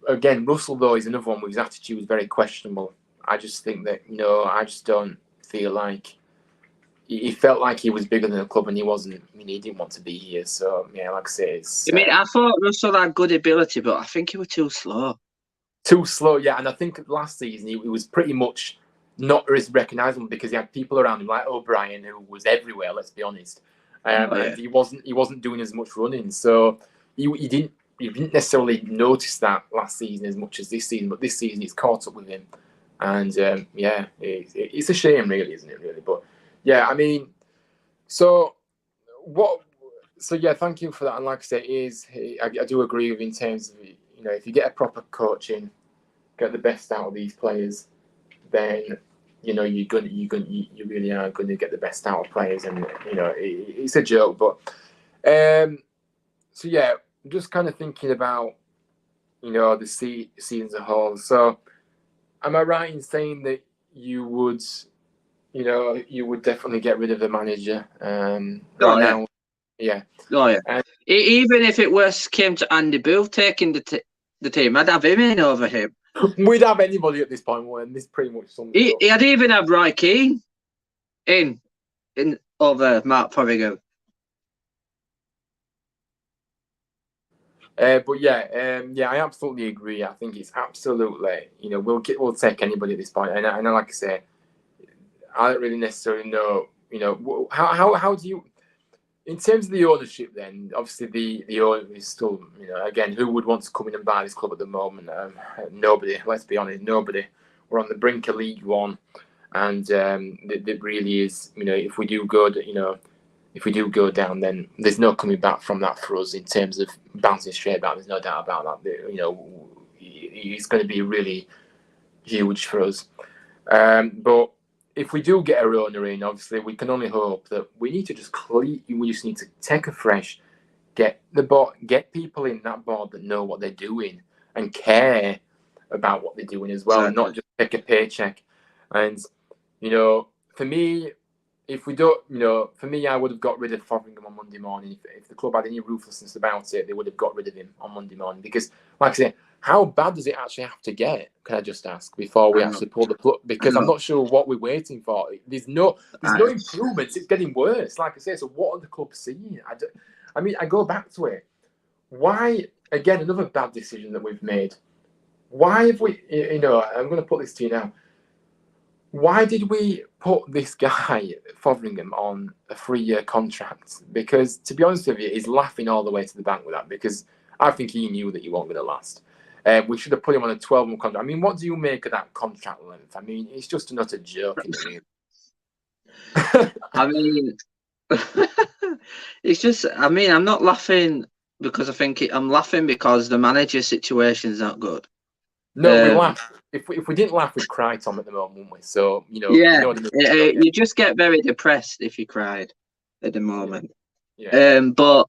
again, Russell though is another one whose attitude is very questionable. I just think that I just don't feel like he felt like he was bigger than the club, and he wasn't. I mean, he didn't want to be here. So yeah, like I say, it's. I thought Russell had good ability, but I think he was too slow. Too slow, yeah. And I think last season he was pretty much not as recognisable because he had people around him like O'Brien, who was everywhere. Let's be honest, and he wasn't doing as much running, so he didn't necessarily notice that last season as much as this season. But this season he's caught up with him, and yeah, it's a shame, really, isn't it? Really, but yeah, I mean, so what? So yeah, thank you for that. And like I say, I do agree with you in terms of, you know, if you get a proper coaching, get the best out of these players, then you know you really are going to get the best out of players, and you know it's a joke, but so yeah, I'm just kind of thinking about, you know, the season as a whole. So am I right in saying that you would, you know, you would definitely get rid of the manager right now? Yeah. Oh yeah. Even if it worse came to Andy Booth taking the team, I'd have him in over him. We'd have anybody at this point, and this pretty much sums it up. He'd even have Roy Keane in over Mark Fotheringham. But yeah, I absolutely agree. I think it's absolutely, you know, we'll take anybody at this point, and like I say, I don't really necessarily know, you know, how do you, in terms of the ownership, then obviously the owner is still, you know, again, who would want to come in and buy this club at the moment? Nobody. Let's be honest, nobody. We're on the brink of League One, and it really is, you know, if we do go down, then there's no coming back from that for us in terms of bouncing straight back. There's no doubt about that. You know, it's going to be really huge for us. But if we do get a owner in, obviously we can only hope that we need to we just need to take a fresh, get people in that board that know what they're doing and care about what they're doing as well, and not just take a paycheck. And you know, for me, if we don't, you know, for me, I would have got rid of Fotheringham on Monday morning. If the club had any ruthlessness about it, they would have got rid of him on Monday morning. Because, like I say, how bad does it actually have to get? Can I just ask before we actually pull the plug? Because I'm not sure what we're waiting for. There's no improvements. It's getting worse. Like I say, so what are the clubs seeing? I mean, I go back to it. Why, again, another bad decision that we've made. Why have we? You know, I'm going to put this to you now. Why did we put this guy, Fotheringham, on a 3-year contract? Because, to be honest with you, he's laughing all the way to the bank with that, because I think he knew that he wasn't going to last. We should have put him on a 12-month contract. I mean, what do you make of that contract length? I mean, it's just another joke, isn't it? I mean, it's just, I mean, I'm not laughing because I think I'm laughing because the manager situation is not good. No, we laugh. If we didn't laugh, we'd cry, Tom, at the moment, wouldn't we? So, you know, yeah, you know what I mean? You just get very depressed if you cried at the moment. Yeah. But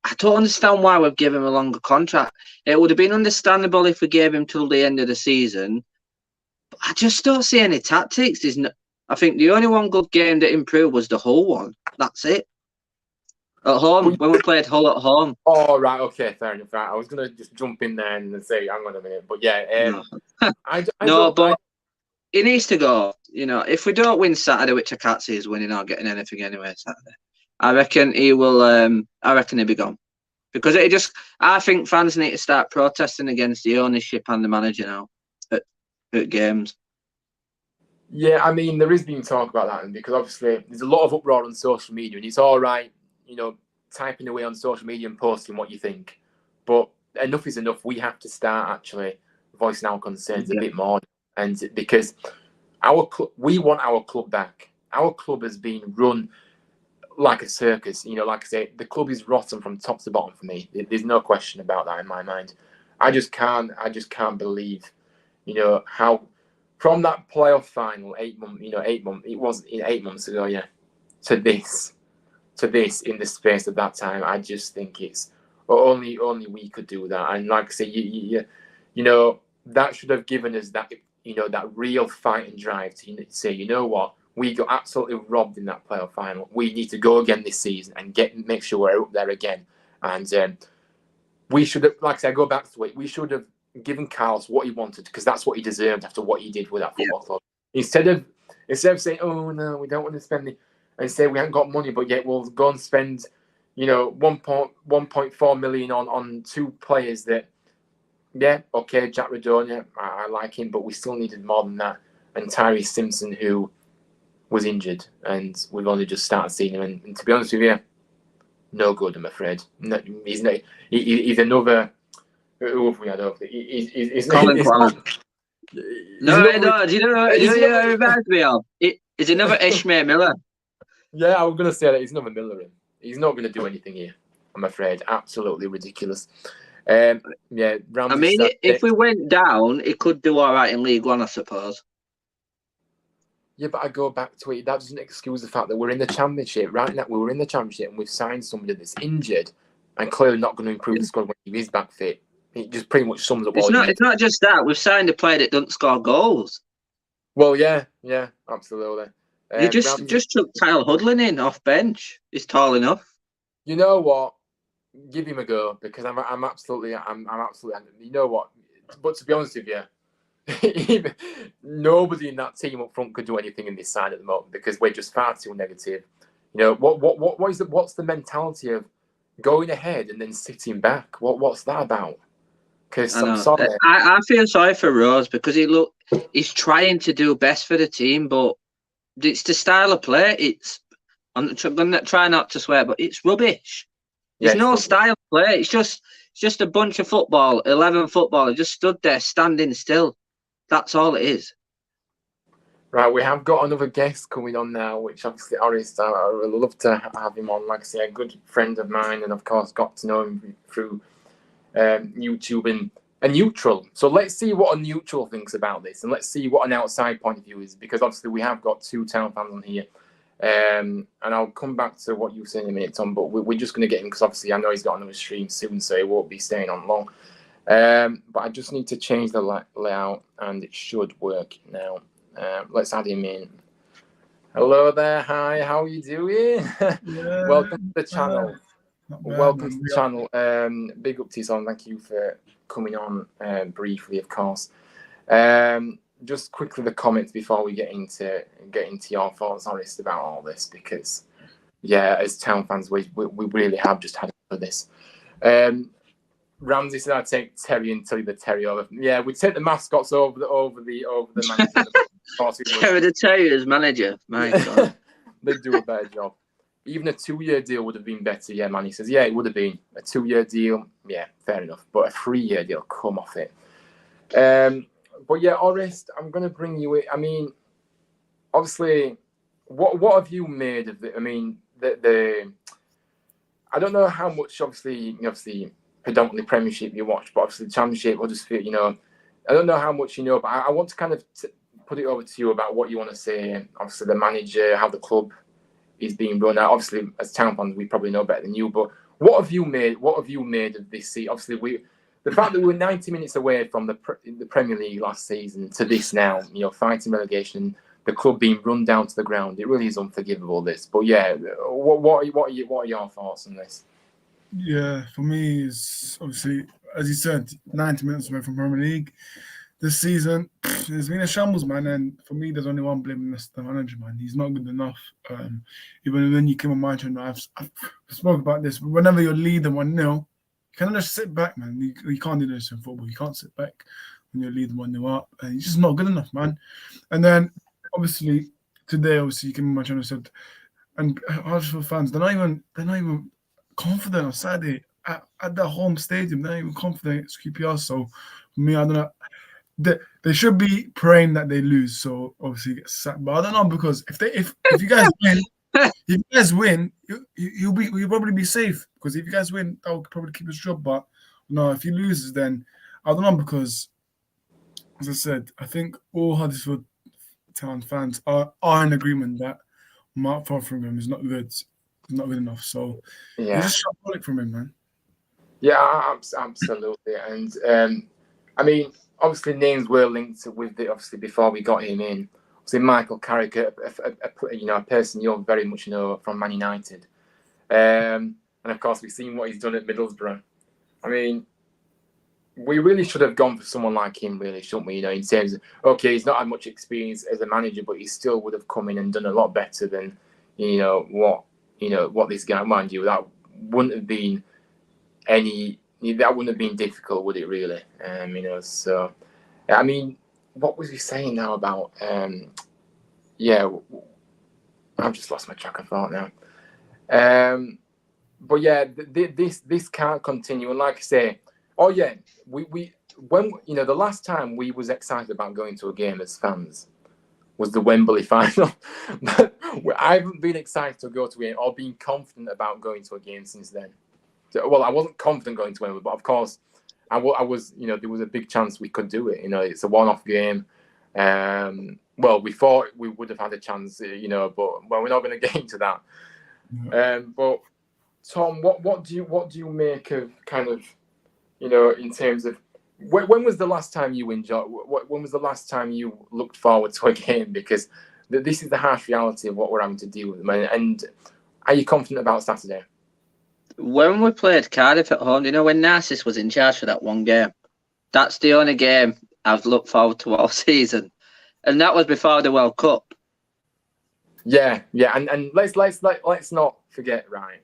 I don't understand why we've given him a longer contract. It would have been understandable if we gave him till the end of the season. But I just don't see any tactics. I think the only one good game that improved was the Hull one. That's it. At home, when we played Hull at home. Oh, right, okay, fair enough. Right. I was going to just jump in there and say, hang on a minute. But yeah, but he needs to go. You know, if we don't win Saturday, which I can't see us winning or getting anything anyway Saturday, I reckon he will. I reckon he'll be gone, because I think fans need to start protesting against the ownership and the manager now at games. Yeah, I mean, there is being talk about that, because obviously there's a lot of uproar on social media, and it's all right, you know, typing away on social media and posting what you think, but enough is enough. We have to start actually voicing our concerns a bit more, and because we want our club back. Our club has been run like a circus. You know, like I say, the club is rotten from top to bottom for me. There's no question about that in my mind. I just can't believe, you know, how from that playoff final 8 months, it was 8 months ago, yeah, to this in the space of that time. I just think it's only we could do that. And like I say, you know, that should have given us that, you know, that real fight and drive to say, you know what, we got absolutely robbed in that playoff final. We need to go again this season and make sure we're up there again. And we should have, like I said, I go back to it. We should have given Carlos what he wanted, because that's what he deserved after what he did with that football club. Instead of saying, oh no, we don't want to spend it, and say we haven't got money, but yet we'll go and spend, you know, 1.4 million on 2 players that yeah, okay, Jack Radonia, I like him, but we still needed more than that. And Tyree Simpson, who was injured, and we've only just started seeing him. And to be honest with you, no good, I'm afraid. No, he's not. He's another. Who have we had over? Colin He's Quallen. not. No, no. Do you know what it reminds me of? It's another Ishmael Miller. Yeah, I was going to say that he's another Miller. He's not going to do anything here, I'm afraid. Absolutely ridiculous. Yeah, I mean, if we went down, it could do all right in League One, I suppose. Yeah, but I go back to it. That doesn't excuse the fact that we're in the Championship. Right now, we were in the Championship and we've signed somebody that's injured and clearly not going to improve the squad when he is back fit. It just pretty much sums up all It's not just that. We've signed a player that doesn't score goals. Well, yeah, absolutely. You just took Kyle Hudlin in off bench. He's tall enough. You know what? Give him a go because I'm absolutely. You know what? But to be honest with you, nobody in that team up front could do anything in this side at the moment because we're just far too negative. You know what's the mentality of going ahead and then sitting back? What's that about? Because I'm sorry. I feel sorry for Rose because he's trying to do best for the team, but it's the style of play. I'm going to try not to swear, but it's rubbish. There's no style of play. It's just a bunch of football, 11 footballers just stood there standing still. That's all it is. Right, we have got another guest coming on now, which obviously Orest, I would love to have him on. Like I say, a good friend of mine, and of course got to know him through YouTube and a neutral. So let's see what a neutral thinks about this, and let's see what an outside point of view is, because obviously we have got two Town fans on here. And I'll come back to what you were saying in a minute, Tom, but we're just going to get him because obviously I know he's got another stream soon, so he won't be staying on long. But I just need to change the layout, and it should work now. Let's add him in. Hello there, hi, how are you doing? Yeah, Welcome to the channel. Welcome to the channel. Big up to you, Tom. Thank you for coming on briefly, of course. Just quickly the comments before we get into your thoughts, Orest, about all this, because as Town fans, we really have just had for this. Ramsey said I'd take Terry until the Terry over. Yeah, we'd take the mascots over the manager. Terry the Terrier's manager. My God. They'd do a better job. Even a 2-year deal would have been better. Yeah, man. He says, it would have been a 2-year deal. Yeah, fair enough. But a 3-year deal, come off it. But yeah, Orest, I'm going to bring you in. I mean, obviously, what have you made of it? I mean, the I don't know how much, obviously, predominantly Premiership you watch, but obviously the Championship, Huddersfield, I don't know how much you know, but I want to kind of put it over to you about what you want to say. Obviously, the manager, how the club is being run out. Obviously, as Town fans, we probably know better than you, but what have you made of this season? Obviously, the fact that we were 90 minutes away from the Premier League last season to this now, fighting relegation, the club being run down to the ground, it really is unforgivable, this. But yeah, what are your thoughts on this? Yeah, for me, it's obviously, as you said, 90 minutes away from Premier League. This season, it's been a shambles, man. And for me, there's only one blame, that's the manager, man. He's not good enough. Even when you came on my channel, I've spoke about this. But whenever you're leading 1-0, you cannot just sit back, man. You can't do this in football. You can't sit back when you're leading 1-0 up. And he's just not good enough, man. And then, obviously, today, you came on my channel and said, and Huddersfield fans, they're not even confident on Saturday at the home stadium. They're not even confident it's QPR. So, for me, I don't know. They should be praying that they lose, so obviously get sacked. But I don't know, because if you guys win, you'll probably be safe, because if you guys win, that will probably keep his job. But no, if he loses, then I don't know, because as I said, I think all Huddersfield Town fans are in agreement that Mark Fotheringham is not good. He's not good enough. So just shot from him, man. Yeah, absolutely. And I mean, obviously names were linked with it, obviously, before we got him in. Obviously, Michael Carrick, a person you'll very much know from Man United. And of course, we've seen what he's done at Middlesbrough. I mean, we really should have gone for someone like him, really, shouldn't we? In terms of, okay, he's not had much experience as a manager, but he still would have come in and done a lot better than, what this guy, mind you, that wouldn't have been any that wouldn't have been difficult, would it really? So I mean, what was he saying now about? Yeah, I've just lost my track of thought now. But yeah, this can't continue. And like I say, oh yeah, we when the last time we was excited about going to a game as fans was the Wembley final. I haven't been excited to go to a game or been confident about going to a game since then. So, well, I wasn't confident going to Wembley, but of course, I was. There was a big chance we could do it. It's a one-off game. Well, we thought we would have had a chance, but we're not going to get into that. But Tom, what do you make of kind of, in terms of when was the last time you enjoyed? When was the last time you looked forward to a game? Because this is the harsh reality of what we're having to deal with. And are you confident about Saturday? When we played Cardiff at home, when Narcissus was in charge for that one game, that's the only game I've looked forward to all season, and that was before the World Cup. Yeah, and let's not forget, right?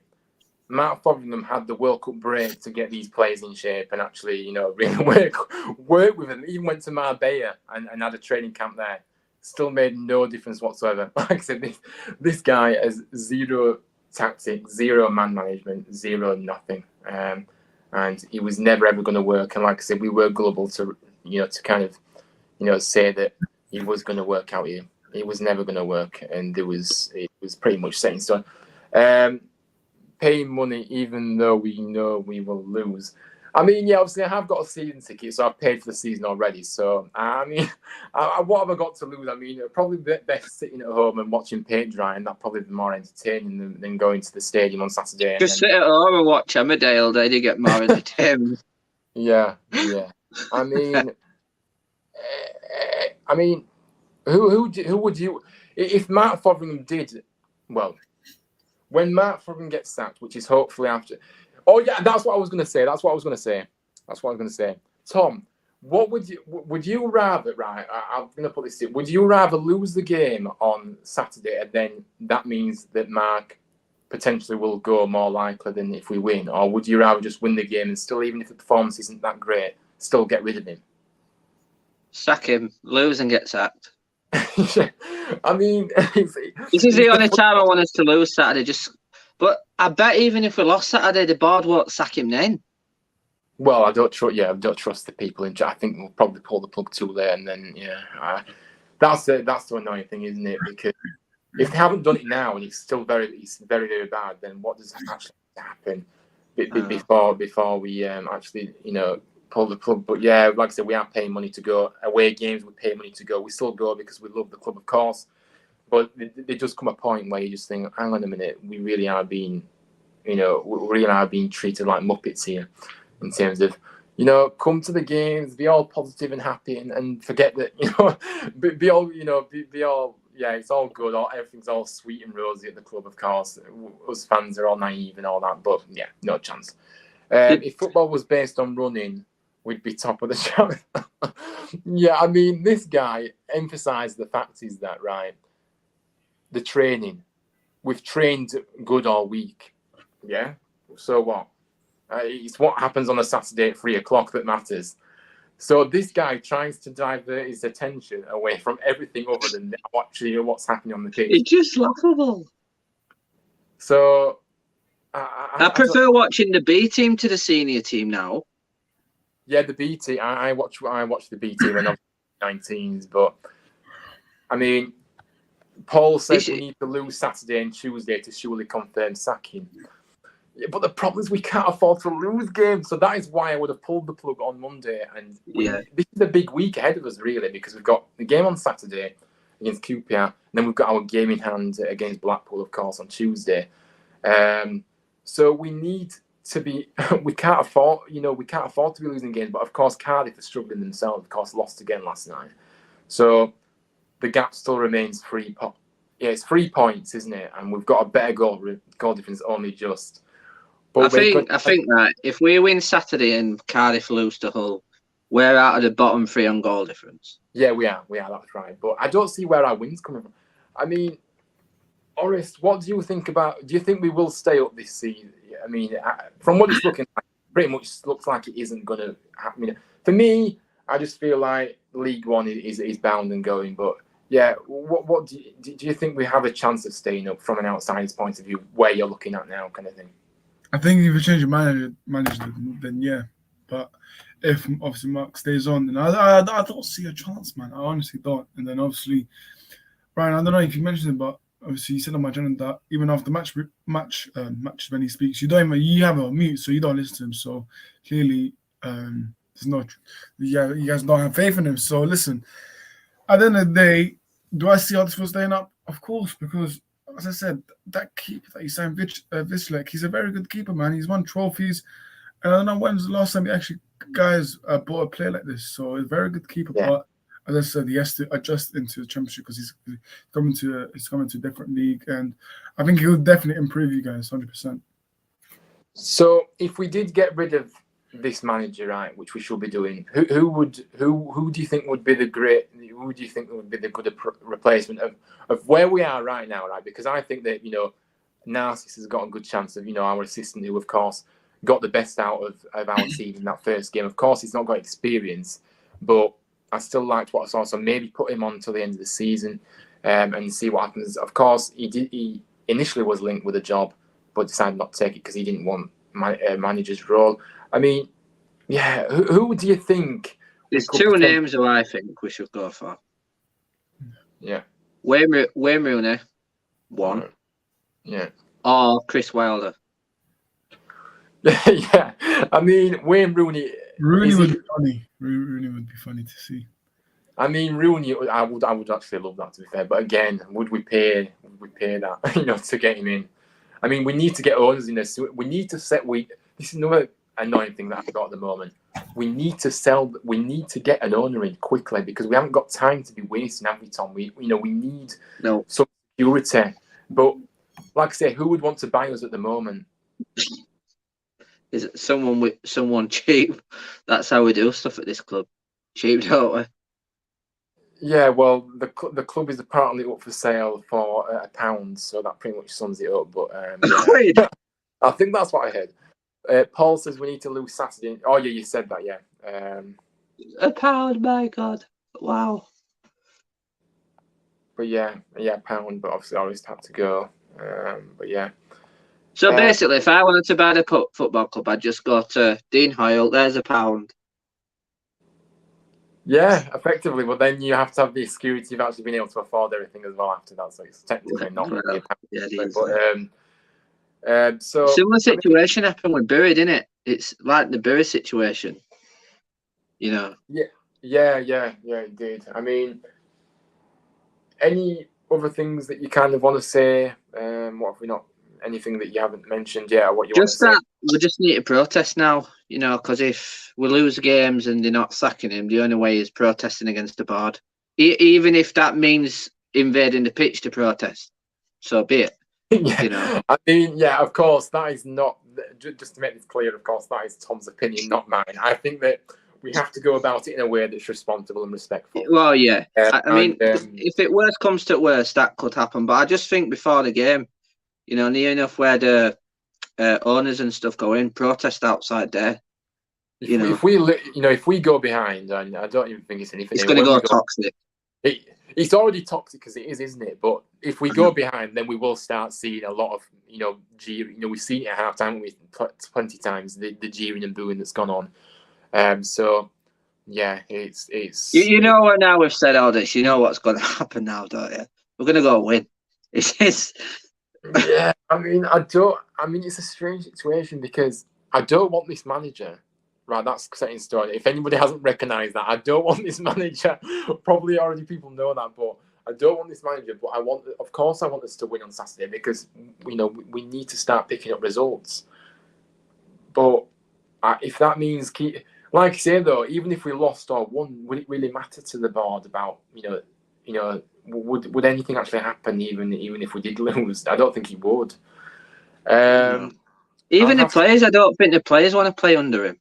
Matt Fotheringham had the World Cup break to get these players in shape and actually, really work with them. Even went to Marbella and had a training camp there. Still made no difference whatsoever. Like I said, this guy has zero tactics, zero man management, zero nothing. And he was never ever going to work. And like I said, we were gullible to kind of, say that he was going to work out here. It was never going to work, and it was pretty much set in stone. Paying money even though we know we will lose. I mean, yeah, obviously I have got a season ticket, so I've paid for the season already. So, I mean, what have I got to lose? I mean, probably best sitting at home and watching paint dry, and that'd probably be more entertaining than going to the stadium on Saturday. Just sit at home and watch Emmerdale, then you get more entertainment. Yeah. I mean, who would you, if Matt Fotheringham did, well, when Matt Fotheringham gets sacked, which is hopefully after. Oh yeah, that's what I was going to say. Tom, what would you rather? Right, I'm going to put this in. Would you rather lose the game on Saturday, and then that means that Mark potentially will go more likely than if we win, or would you rather just win the game and still, even if the performance isn't that great, still get rid of him? Sack him, lose and get sacked. I mean, this is the only time I want us to lose Saturday. But I bet even if we lost Saturday, the board won't sack him then. Well, I don't trust the people in. I think we'll probably pull the plug too late, and then that's the annoying thing, isn't it? Because if they haven't done it now and it's very, very bad, then what does actually happen before we actually pull the plug? But yeah, like I said, we are paying money to go away games. We pay money to go. We still go because we love the club, of course. But there does come a point where you just think, hang on a minute, we really are being treated like muppets here, in terms of, come to the games, be all positive and happy, and forget that, be all, yeah, it's all good, everything's all sweet and rosy at the club, of course. Us fans are all naive and all that, but yeah, no chance. If football was based on running, we'd be top of the chart. Yeah, I mean, this guy emphasised the fact is that, right, the training, we've trained good all week. Yeah, so what? It's what happens on a Saturday at 3:00 that matters. So this guy tries to divert his attention away from everything other than actually what's happening on the pitch. It's just laughable. So I prefer watching the B team to the senior team now. Yeah, the B team. I watch the B team when I'm 19s, but I mean, Paul says we need to lose Saturday and Tuesday to surely confirm sacking. Yeah, but the problem is we can't afford to lose games, so that is why I would have pulled the plug on Monday. And this is a big week ahead of us, really, because we've got the game on Saturday against QPR, and then we've got our game in hand against Blackpool, of course, on Tuesday. So we need to be. We can't afford to be losing games. But of course, Cardiff are struggling themselves. Of course, lost again last night. So the gap still remains 3 points. Yeah, it's 3 points, isn't it? And we've got a better goal difference, only just. But I think that if we win Saturday and Cardiff lose to Hull, we're out of the bottom 3 on goal difference. Yeah, we are. That's right. But I don't see where our wins coming from. I mean, Orest, what do you think about? Do you think we will stay up this season? I mean, from what it's looking like, pretty much looks like it isn't going to happen. For me, I just feel like League One is bound and going. But yeah, what do you think we have a chance of staying up from an outsider's point of view, where you're looking at now, kind of thing? I think if you change your manager, then yeah. But if obviously Mark stays on, then I don't see a chance, man. I honestly don't. And then obviously, Ryan, I don't know if you mentioned it, but obviously you said on my channel that even after matches when he speaks, you have it on mute, so you don't listen to him. So clearly, there's no, you guys don't have faith in him. So listen, at the end of the day, do I see Huddersfield staying up? Of course, because as I said, that keeper that you signed, Vislek, he's a very good keeper, man. He's won trophies. And I don't know when's the last time guys bought a player like this. So a very good keeper, but as I said, he has to adjust into the championship because he's coming to a different league, and I think he will definitely improve you guys 100%. So if we did get rid of this manager, right, which we should be doing, who do you think would be the good replacement of where we are right now, right? Because I think that Narcissus has got a good chance of our assistant, who of course got the best out of our team in that first game. Of course, he's not got experience, but I still liked what I saw. So maybe put him on till the end of the season and see what happens. Of course, he initially was linked with a job, but decided not to take it because he didn't want manager's role. I mean, yeah, who do you think? There's two names who I think we should go for. Yeah. Wayne Rooney, one. Yeah. Or Chris Wilder. Yeah. I mean, Wayne Rooney. Rooney would be funny. Rooney would be funny to see. I mean, Rooney, I would actually love that, to be fair. But again, would we pay that, to get him in? I mean, we need to get owners in this. We need to set. This is another annoying thing that I've got at the moment. We need to get an owner in quickly because we haven't got time to be wasting every time. We need some security. But like I say, who would want to buy us at the moment? Is it someone cheap? That's how we do stuff at this club. Cheap, don't we? Yeah, well, the club is apparently up for sale for £1, so that pretty much sums it up. But I think that's what I heard. Paul says we need to lose Saturday. Oh yeah, you said that. Yeah. £1, my God! Wow. But yeah, £1. But obviously, I always have to go. But yeah. So basically, if I wanted to buy the football club, I'd just go to Dean Hoyle. There's £1. Yeah, effectively, but then you have to have the security of actually being able to afford everything as well after that. So it's technically not really so similar situation happened with Bury, didn't it? It's like the Bury situation, Yeah, it did. I mean, any other things that you kind of want to say? What have we not? Anything that you haven't mentioned yet? What you just want to that we just need to protest now, because if we lose games and they're not sacking him, the only way is protesting against the board, even if that means invading the pitch to protest. So be it. Yeah. I mean, yeah, of course, that is not, just to make this clear, of course, that is Tom's opinion, not mine. I think that we have to go about it in a way that's responsible and respectful. Well, yeah. I mean, if it worst comes to worst, that could happen. But I just think before the game, near enough where the owners and stuff go in, protest outside there. If we go behind, and I don't even think it's anything. It's going to go toxic. It's already toxic because it is, isn't it? But if we go behind, then we will start seeing a lot of, jeering. We've seen it at half time, 20 times, the jeering and booing that's gone on. So, yeah, it's. Now we've said all this, what's going to happen now, don't you? We're going to go win. It's. Yeah, I mean, it's a strange situation because I don't want this manager. Right, that's set in stone. If anybody hasn't recognised that, I don't want this manager. Probably already people know that, but I don't want this manager. But I want us to win on Saturday because we need to start picking up results. But if that means like I say though, even if we lost or won, would it really matter to the board about would anything actually happen even if we did lose? I don't think it would. No. Even the players, I don't think the players want to play under him.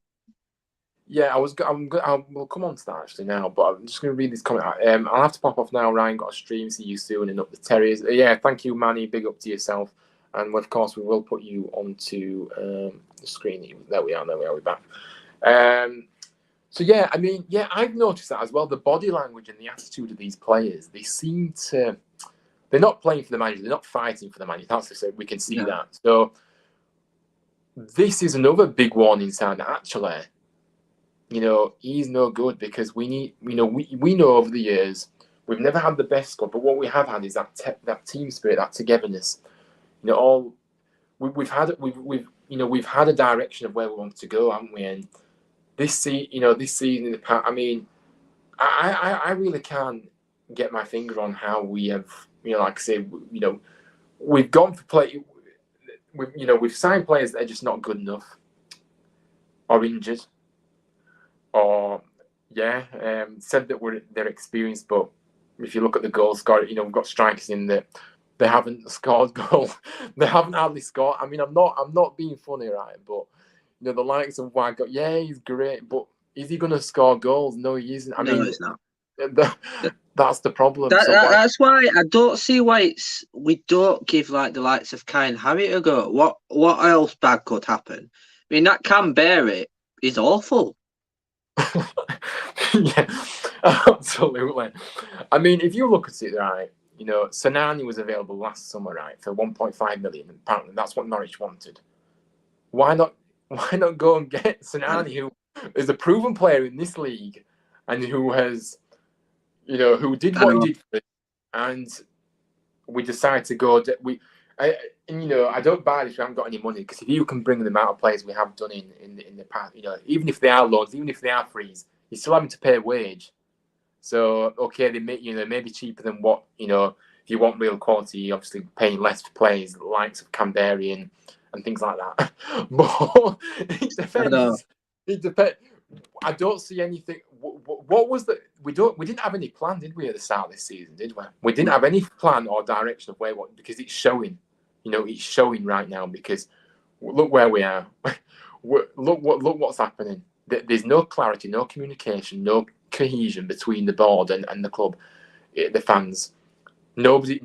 Yeah, we'll come on to that actually now, but I'm just going to read this comment out. I'll have to pop off now. Ryan, got a stream. See you soon. And up the Terriers. Yeah, thank you, Manny. Big up to yourself. And of course, we will put you onto the screen. There we are. We're back. So yeah, I mean, yeah, I've noticed that as well. The body language and the attitude of these players, they seem to. They're not playing for the manager. They're not fighting for the manager. That's to say, we can see that. So this is another big warning sign that actually, he's no good, because we need, we know over the years we've never had the best squad, but what we have had is that team spirit, that togetherness. We've had a direction of where we want to go, haven't we? And this season in the past, I mean, I really can't get my finger on how we have, like I say, we've gone for play. We've signed players that are just not good enough, or injured, or said that they're experienced, but if you look at the goal scorer, we've got strikers in that they haven't scored goal. They haven't hardly scored. I mean, I'm not being funny, right? But the likes of Waggot, yeah, he's great, but is he going to score goals? No, he isn't. No, he's not. That's the problem. That's why I don't see why we don't give like the likes of Kai and Harry a go. What else bad could happen? I mean, that Canberra is awful. Yeah, absolutely. I mean, if you look at it, right, Sanani was available last summer, right, for 1.5 million. Apparently, that's what Norwich wanted. Why not go and get Sanani, who is a proven player in this league, and who has, who did what he did for us, and we decided to go. I don't buy this. We haven't got any money, because if you can bring the amount of players we have done in the past, even if they are loans, even if they are frees, you're still having to pay a wage. So okay, they may be cheaper than what if you want real quality, you're obviously paying less for players, the likes of Canberra and things like that. But it depends. It depends. I don't see anything. What was the? We didn't have any plan, did we, at the start of this season? Did we? We didn't have any plan or direction of where what, because it's showing. It's showing right now, because look where we are. Look what's happening. There's no clarity, no communication, no cohesion between the board and the club, the fans. Nobody's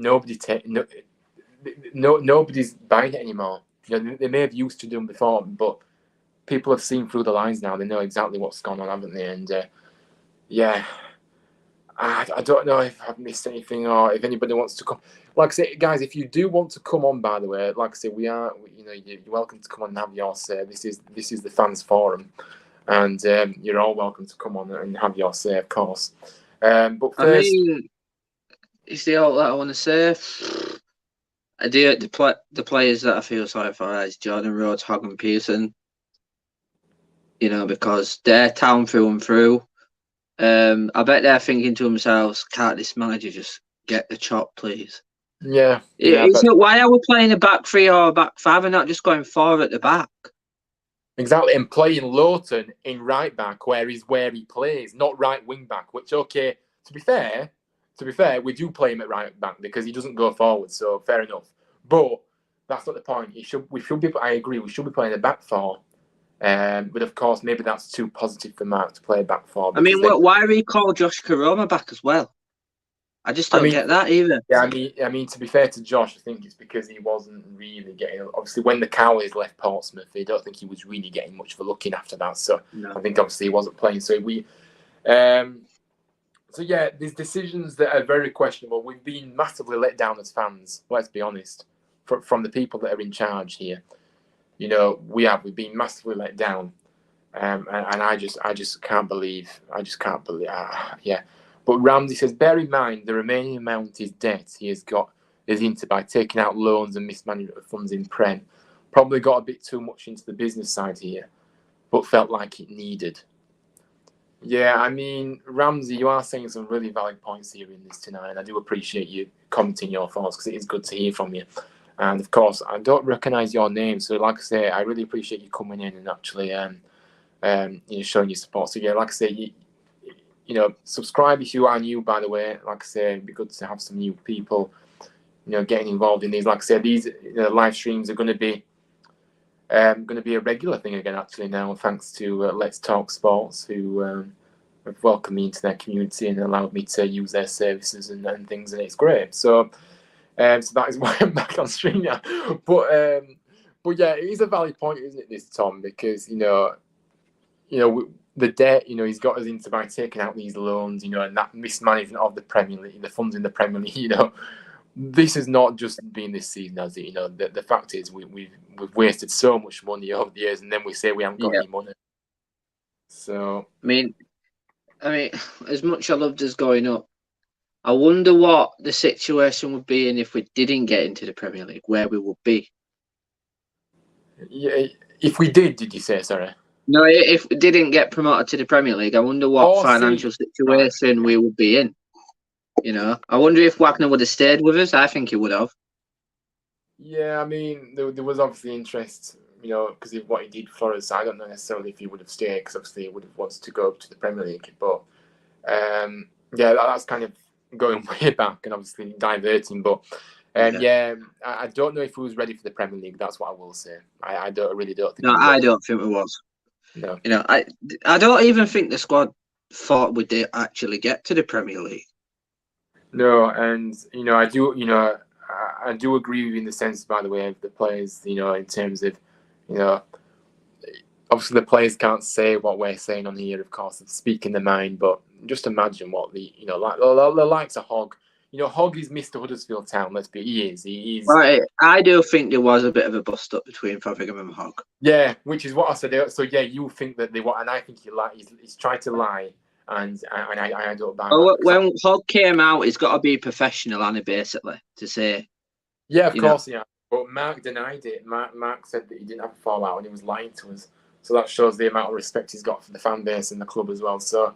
buying it anymore. They may have used to do them before, but people have seen through the lines now. They know exactly what's gone on, haven't they? And I don't know if I've missed anything, or if anybody wants to come. Like I say, guys, if you do want to come on, by the way, like I say, you're welcome to come on and have your say. This is the fans forum, and you're all welcome to come on and have your say, of course. But first, I mean, is the all that I want to say? The players that I feel sorry for is Jordan Rhodes, Hogg and Pearson. Because they're town through and through. I bet they're thinking to themselves, can't this manager just get the chop, please? Yeah. Why are we playing a back three or a back five and not just going four at the back? Exactly, and playing Lowton in right back, where he plays, not right wing back. Which, okay, to be fair, we do play him at right back because he doesn't go forward. So fair enough, but that's not the point. I agree. We should be playing a back four. But of course, maybe that's too positive for Mark to play back four. I mean, why recall Josh Karoma back as well? I just don't get that either. Yeah, I mean, to be fair to Josh, I think it's because he wasn't really getting. Obviously, when the Cowleys left Portsmouth, I don't think he was really getting much for looking after that. So no. I think obviously he wasn't playing. So yeah, these decisions that are very questionable. We've been massively let down as fans. Let's be honest, from the people that are in charge here. We've been massively let down, and I just can't believe. Yeah. But Ramsey says, bear in mind the remaining amount is debt he has got is into by taking out loans and mismanagement of funds in Prem. Probably got a bit too much into the business side here, but felt like it needed. Yeah, I mean, Ramsey, you are saying some really valid points here in this tonight, and I do appreciate you commenting your thoughts, because it is good to hear from you. And of course, I don't recognise your name, so like I say, I really appreciate you coming in and actually showing your support. So yeah, like I say, subscribe if you are new, by the way. Like I say, it'd be good to have some new people, getting involved in these. Like I said, these live streams are going to be a regular thing again, actually, now, thanks to Let's Talk Sports, who have welcomed me into their community and allowed me to use their services and things, and it's great. So, So that is why I'm back on stream now. But yeah, it is a valid point, isn't it, this Tom? Because the debt, he's got us into by taking out these loans, and that mismanagement of the Premier League, the funds in the Premier League, this has not just been this season, has it? The fact is we've wasted so much money over the years, and then we say we haven't got any money. So I mean, as much I loved us going up, I wonder what the situation would be, and if we didn't get into the Premier League, where we would be. Yeah, if we did you say? Sorry. No, if we didn't get promoted to the Premier League, I wonder what financial situation we would be in. I wonder if Wagner would have stayed with us. I think he would have. Yeah, I mean, there was obviously interest, because of what he did for us. I don't know necessarily if he would have stayed, because obviously he would have wanted to go up to the Premier League. But yeah, that's kind of going way back and obviously diverting. But yeah, I don't know if he was ready for the Premier League. That's what I will say. I really don't think. No, I don't think we was. No. I don't even think the squad thought we'd actually get to the Premier League. No, and I do agree with you in the sense, by the way, of the players. In terms of, obviously the players can't say what we're saying on here, of course, of speaking their mind. But just imagine what the likes of Hogg. Hogg is Mr. Huddersfield Town. He is. Right, I do think there was a bit of a bust up between Fotheringham and Hogg. Yeah, which is what I said. So yeah, you think that they want, and I think he's tried to lie, and I don't buy that. When Hogg came out, he's got to be professional, and basically to say. Yeah, of course, yeah. But Mark denied it. Mark said that he didn't have a fallout and he was lying to us. So that shows the amount of respect he's got for the fan base and the club as well. So.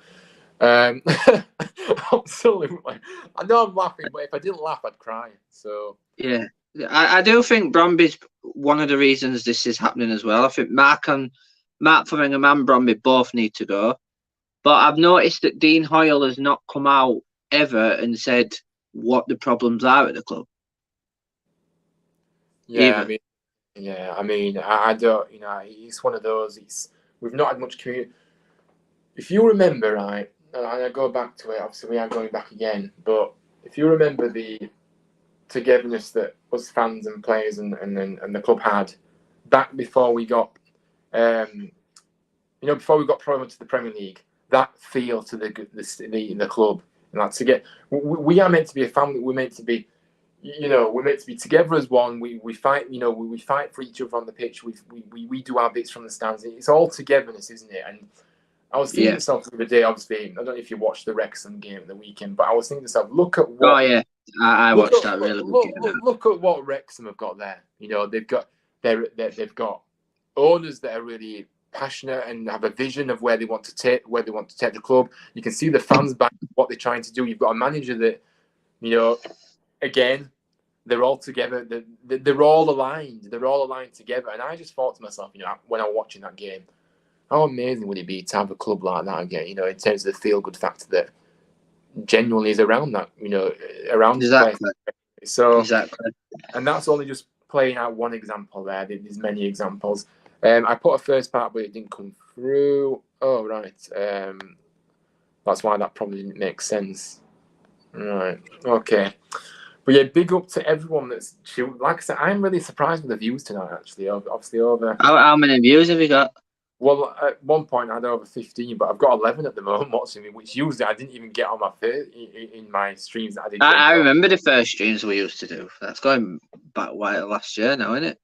Absolutely. I know I'm laughing, but if I didn't laugh, I'd cry. So yeah, I do think Bromby's one of the reasons this is happening as well. I think Mark Fotheringham and Bromby both need to go, but I've noticed that Dean Hoyle has not come out ever and said what the problems are at the club. Yeah, I mean, I don't. It's one of those. We've not had much community. If you remember, right. And I go back to it. Obviously, we are going back again. But if you remember the togetherness that us fans and players and the club had back before we got, before we got promoted to the Premier League, that feel to the club, and we are meant to be a family. We're meant to be, we're meant to be together as one. We fight. We fight for each other on the pitch. We do our bits from the stands. It's all togetherness, isn't it? And I was thinking to myself the other day, obviously, I don't know if you watched the Wrexham game at the weekend, but I was thinking to myself, look at what... Oh, yeah, I watched that really good. Look at what Wrexham have got there. They've got owners that are really passionate and have a vision of where they want to take the club. You can see the fans back what they're trying to do. You've got a manager that, again, they're all together. They're all aligned. They're all aligned together. And I just thought to myself, when I was watching that game, how amazing would it be to have a club like that again? In terms of the feel-good factor that genuinely is around that, around exactly. The place. So exactly, and that's only just playing out one example there. There's many examples. I put a first part, but it didn't come through. Oh right, that's why that probably didn't make sense. Right, okay. But yeah, big up to everyone that's. Like I said, I'm really surprised with the views tonight. Actually, obviously over. How many views have you got? Well, at one point I had over 15, but I've got 11 at the moment watching me, which usually I didn't even get on my in my streams. That I remember the first streams we used to do. That's going back last year now, isn't it?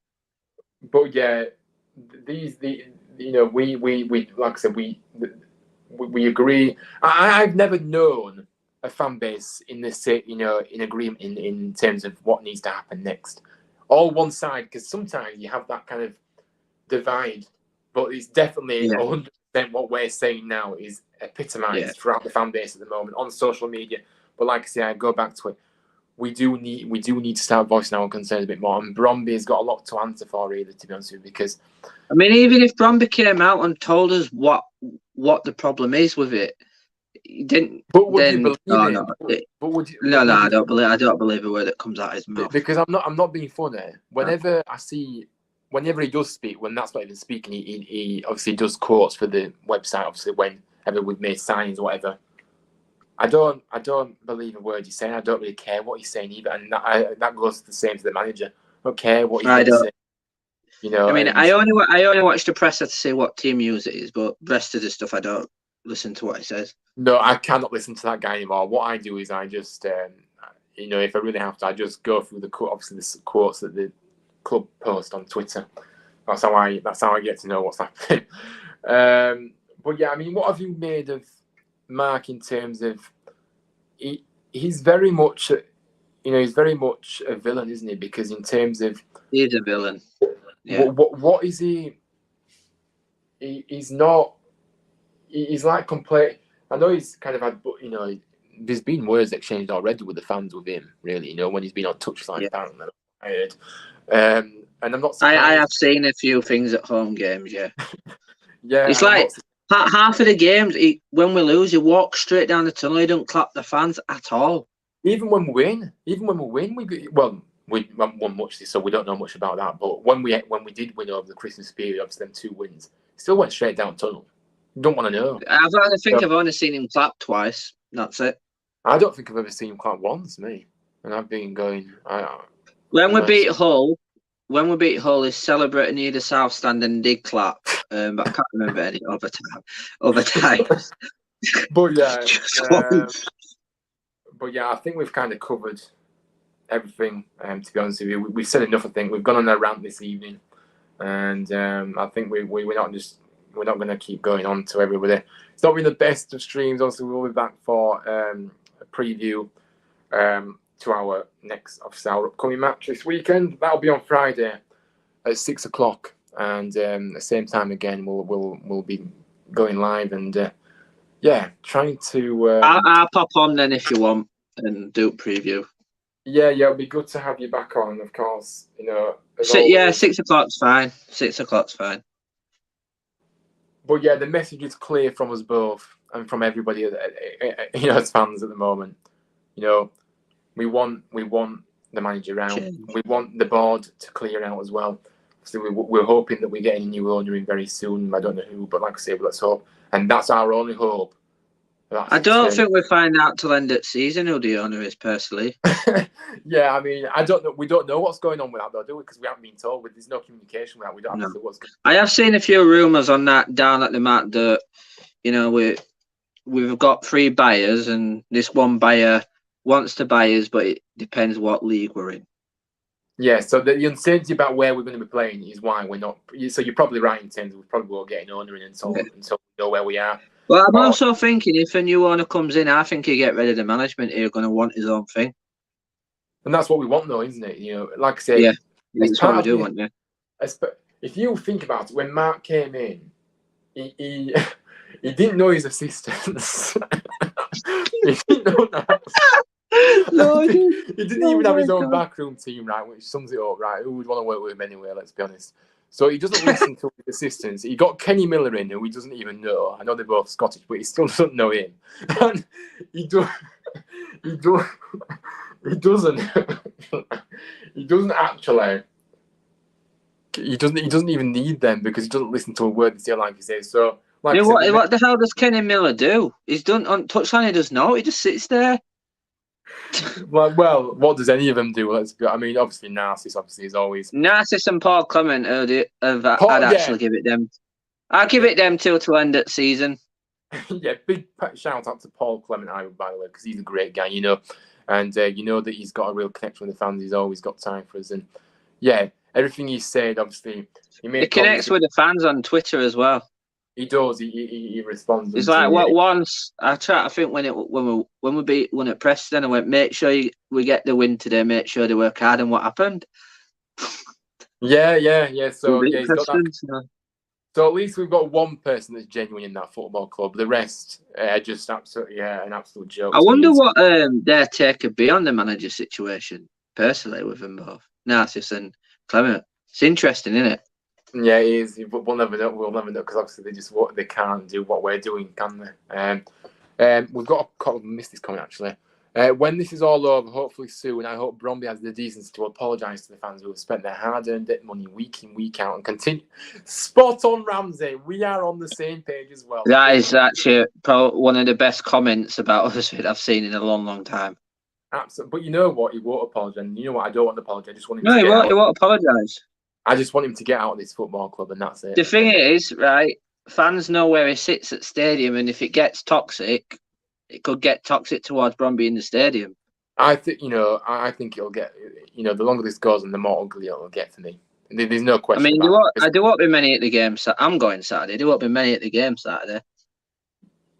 But yeah, we like I said, we agree. I've never known a fan base in this, in agreement in terms of what needs to happen next. All one side, because sometimes you have that kind of divide. But it's definitely 100% what we're saying now is epitomised throughout the fan base at the moment on social media. But like I say, I go back to it. We do need to start voicing our concerns a bit more. And Bromby's got a lot to answer for, really, to be honest with you. Because I mean, even if Bromby came out and told us what the problem is with it, he didn't. But would you believe it? No, I don't believe a word that comes out of his mouth. Because I'm not being funny. Whenever I see. Whenever he does speak, when that's not even speaking, he obviously does quotes for the website, obviously, whenever we've made signs or whatever. I don't believe a word he's saying. I don't really care what he's saying either, and that goes the same to the manager. I don't care what he's I going to don't. say. You know, I mean, and I only watch the presser to see what team news it is, but the rest of the stuff I don't listen to what he says. no, I cannot listen to that guy anymore. What I do is I just, you know, if I really have to, I just go through the obviously the quotes that the club post on Twitter. That's how I get to know what's happening. But yeah, I mean, what have you made of Mark in terms of he's very much, you know, he's very much a villain, isn't he? Because in terms of He's a villain. Yeah. what is he? He's not. He's like complete. I know he's kind of had, you know, there's been words exchanged already with the fans with him. Really, you know, when he's been on touchline, apparently, I heard. And I'm not surprised. I have seen a few things at home games. Yeah. Yeah, It's like half of the games. When we lose, he walks straight down the tunnel. He don't clap the fans at all. Even when we win, we won much, so we don't know much about that. But when we did win over the Christmas period, obviously them 2 wins, still went straight down tunnel. Don't want to know. I've only seen him clap twice. That's it. I don't think I've ever seen him clap once, me. And I've been going. When we beat Hull, he's celebrating near the south stand and did clap. But I can't remember any other times. But yeah, but yeah, I think we've kind of covered everything. To be honest with you, we've said enough. I think we've gone on a rant this evening, and I think we're not going to keep going on to everybody. It's not been the best of streams. Obviously, we'll be back for a preview to our next, obviously, our upcoming match this weekend. That'll be on Friday at 6 o'clock, and at the same time again, we'll be going live and trying to. I'll pop on then if you want and do a preview. Yeah, it'll be good to have you back on, of course. You know. 6 o'clock's fine. 6 o'clock's fine. But yeah, the message is clear from us both and from everybody, you know, as fans at the moment. You know, we want the manager out. We want the board to clear out as well. So we're hoping that we get a new owner in very soon. I don't know who, but like I say, let's hope. And that's our only hope. I don't think we'll find out till end of season who the owner is, personally. Yeah, I mean, I don't know. We don't know what's going on with that, though, do we? Because we haven't been told. There's no communication with that. We don't have to know what's going on. I have seen a few rumours on that down at the mat that, you know, we've got 3 buyers and this one buyer wants to buy us, but it depends what league we're in. Yeah, so the uncertainty about where we're going to be playing is why we're not. So you're probably right in terms of we probably will get an owner in until we know where we are. Well, I'm also thinking if a new owner comes in, I think he'll get rid of the management. He's going to want his own thing. And that's what we want, though, isn't it? You know, like I say, that's what we do want. Yeah. If you think about it, when Mark came in, he didn't know his assistants. He didn't know that. No, he didn't even have his own backroom team, right? Which sums it up, right? Who would want to work with him anyway? Let's be honest. So he doesn't listen to his assistants. He got Kenny Miller in, who he doesn't even know. I know they're both Scottish, but he still doesn't know him. And he doesn't actually. He doesn't even need them because he doesn't listen to a word they say, like he says. So, like, what the hell does Kenny Miller do? He's done on touchline. He does not. He just sits there. Well, what does any of them do? I mean, obviously, Narcissus is always. Narcissus and Paul Clement I'd actually give it them. I'll give it them till end of season. Yeah, big shout out to Paul Clement, by the way, because he's a great guy, you know, and you know that he's got a real connection with the fans. He's always got time for us, and yeah, everything he said, obviously, he connects with the fans on Twitter as well. He does. He responds. It's like what once I tried. I think when we beat one at Preston, I went, make sure we get the win today. Make sure they work hard. And what happened? Yeah. So yeah, he's got that. So. So at least we've got one person that's genuine in that football club. The rest are just absolutely an absolute joke. I wonder what their take could be on the manager situation. Personally, with them both, Narcissus and Clement. It's interesting, isn't it? Yeah, it is. But we'll never know. We'll never know because obviously they can't do what we're doing, can they? We've got a missed this comment actually. When this is all over, hopefully soon, I hope Bromley has the decency to apologise to the fans who have spent their hard-earned money week in, week out and continue. Spot on, Ramsey. We are on the same page as well. That is actually probably one of the best comments about Huddersfield I've seen in a long, long time. Absolutely. But you know what? He won't apologise. And you know what? I don't want to apologise. I just want him No, to he get won't. out. He won't apologise. I just want him to get out of this football club, and that's it. The thing is, right? Fans know where he sits at stadium, and if it gets toxic, it could get toxic towards Bromby in the stadium. I think I think it'll get. The longer this goes, and the more ugly it'll get for me. There's no I question. mean, there won't be many at the game. So I'm going Saturday. There won't be many at the game Saturday.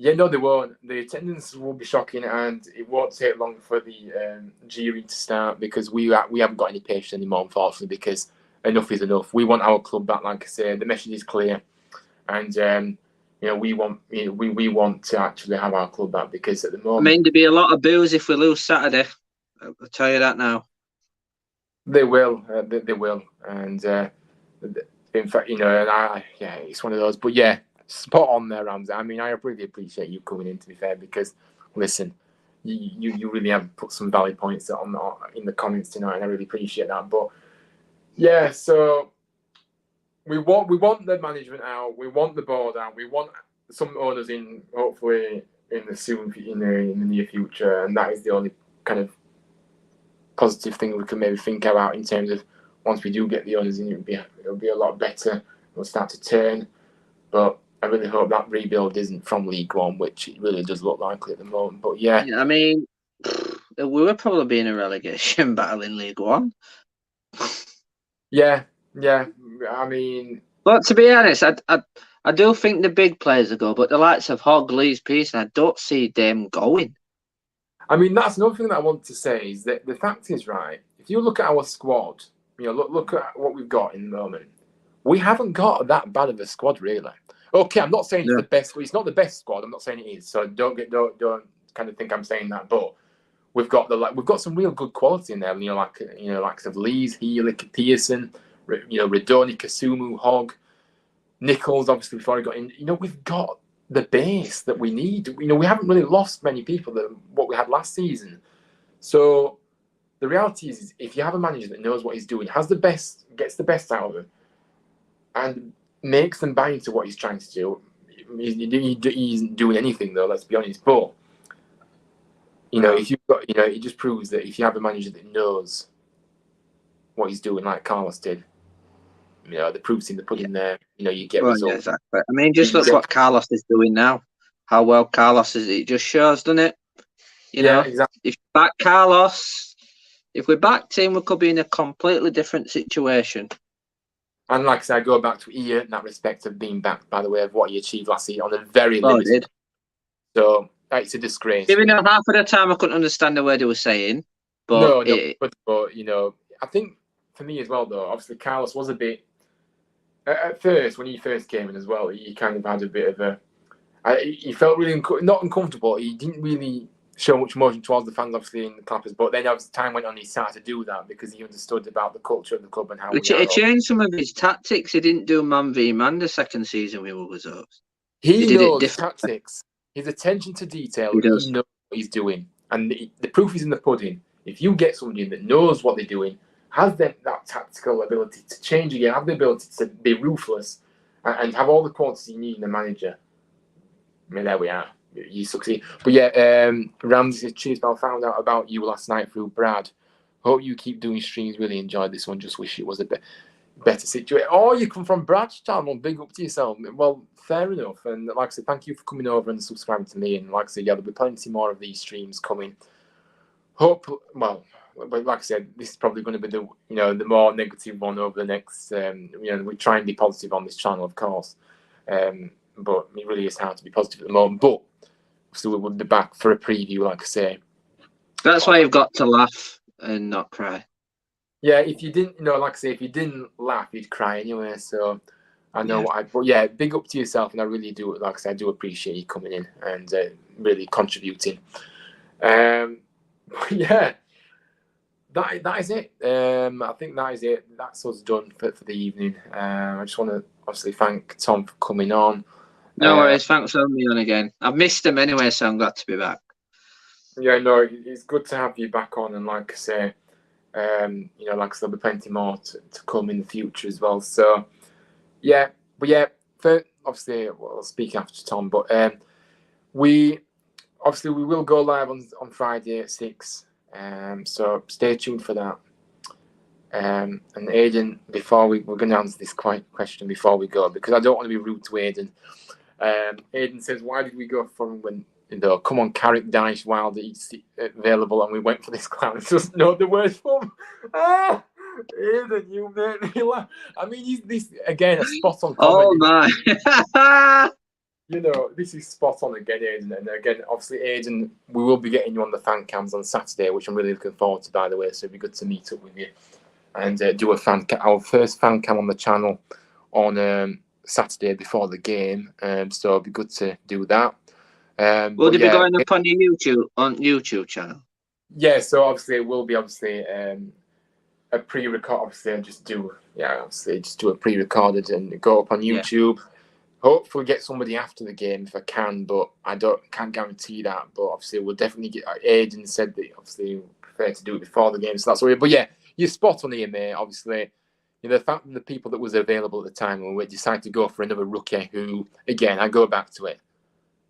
Yeah, no, they won't. The attendance will be shocking, and it won't take long for the jeering to start because we haven't got any patience anymore, unfortunately. Because enough is enough. We want our club back, like I say. The message is clear, and we want to actually have our club back because at the moment, I mean, there'll be a lot of boos if we lose Saturday. I'll tell you that now. they will, they will, and in fact, it's one of those. But yeah. Spot on there, Ramsey. I mean, I really appreciate you coming in, to be fair, because, listen, you really have put some valid points on in the comments tonight, and I really appreciate that. But, yeah, so we want the management out. We want the board out. We want some owners in, hopefully, in the near future, and that is the only kind of positive thing we can maybe think about in terms of once we do get the owners in, it'll be a lot better. It'll start to turn, but I really hope that rebuild isn't from League One, which it really does look likely at the moment. But yeah, I mean, we were probably in a relegation battle in League One. Yeah. I mean, but to be honest, I do think the big players will go, but the likes of Hogg, Lee's Pearson, I don't see them going. I mean, that's another thing that I want to say is that the fact is, right, if you look at our squad, look at what we've got in the moment. We haven't got that bad of a squad, really. Okay, I'm not saying it's the best. It's not the best squad. I'm not saying it is. So don't kind of think I'm saying that. But we've got some real good quality in there. Like of Lees, Healy, Pearson, Radoni, Kasumu, Hogg, Nichols. Obviously, before he got in, we've got the base that we need. We haven't really lost many people that what we had last season. So the reality is, if you have a manager that knows what he's doing, gets the best out of him, and makes them buy into what he's trying to do. He isn't doing anything though. Let's be honest. But if you've got, it just proves that if you have a manager that knows what he's doing, like Carlos did, the proof's in the pudding. There, you get results. Yeah, exactly. I mean, just look what Carlos is doing now. How well Carlos is. It just shows, doesn't it? Exactly. If you back Carlos, if we backed him, we could be in a completely different situation. And like I said, I go back to Ian in that respect of being backed, by the way, of what he achieved last season on a very limited. So it's a disgrace. Even though half of the time I couldn't understand the word he was saying. But but I think for me as well, though, obviously Carlos was a bit. At first, when he first came in as well, he kind of had a bit of he felt really not uncomfortable. He didn't really show much emotion towards the fans, obviously, in the Clappers. But then as time went on, he started to do that because he understood about the culture of the club and how he changed some of his tactics. He didn't do man v man the second season we were with us. He knows tactics. His attention to detail, he knows what he's doing. And the proof is in the pudding. If you get somebody that knows what they're doing, has that tactical ability to change again, have the ability to be ruthless, and have all the qualities you need in a manager, I mean, there we are. You succeed. But yeah, Ramsey says, cheers, pal. Found out about you last night through Brad. Hope you keep doing streams. Really enjoyed this one. Just wish it was a bit better situation. Oh, you come from Brad's channel. Big up to yourself. Well, fair enough. And like I said, thank you for coming over and subscribing to me. And like I said, yeah, there'll be plenty more of these streams coming. But like I said, this is probably going to be the more negative one over the next. We try and be positive on this channel, of course. But it really is hard to be positive at the moment. But so we will be back for a preview, like I say. That's why you've got to laugh and not cry. Yeah, if you didn't, like I say, if you didn't laugh, you'd cry anyway. So I know but yeah, big up to yourself, and I really do. Like I said, I do appreciate you coming in and really contributing. Yeah, that is it. I think that is it. That's us done for the evening. I just want to obviously thank Tom for coming on. No worries. Thanks for having me on again. I've missed him anyway, so I'm glad to be back. Yeah, no, it's good to have you back on, and like I say, like there'll be plenty more to come in the future as well. So, yeah, but yeah, obviously, well, I'll speak after Tom, but we will go live on Friday at 6. So stay tuned for that. And Aidan, we're going to answer this question before we go, because I don't want to be rude to Aidan. Aidan says, why did we go for him when, come on, Carrick, Dyche, Wilder, he's available, and we went for this clown? It's just know the words for him. Aidan, you made me laugh. I mean, he's this, again, a spot on comedy. Oh, my. This is spot on again, Aidan. And again, obviously, Aidan, we will be getting you on the fan cams on Saturday, which I'm really looking forward to, by the way. So it'd be good to meet up with you and do our first fan cam on the channel on Saturday before the game. So it'd be good to do that. Will they be going up on your YouTube channel? Yeah, so obviously it will be a pre-record. Obviously, just do a pre-recorded and go up on YouTube. Yeah. Hopefully get somebody after the game if I can, but I can't guarantee that. But obviously we'll definitely get. Aidan said that obviously we prefer to do it before the game, so that's what. But yeah, you're spot on here, mate. Obviously, the fact that the people that was available at the time when we decided to go for another rookie, who again I go back to it.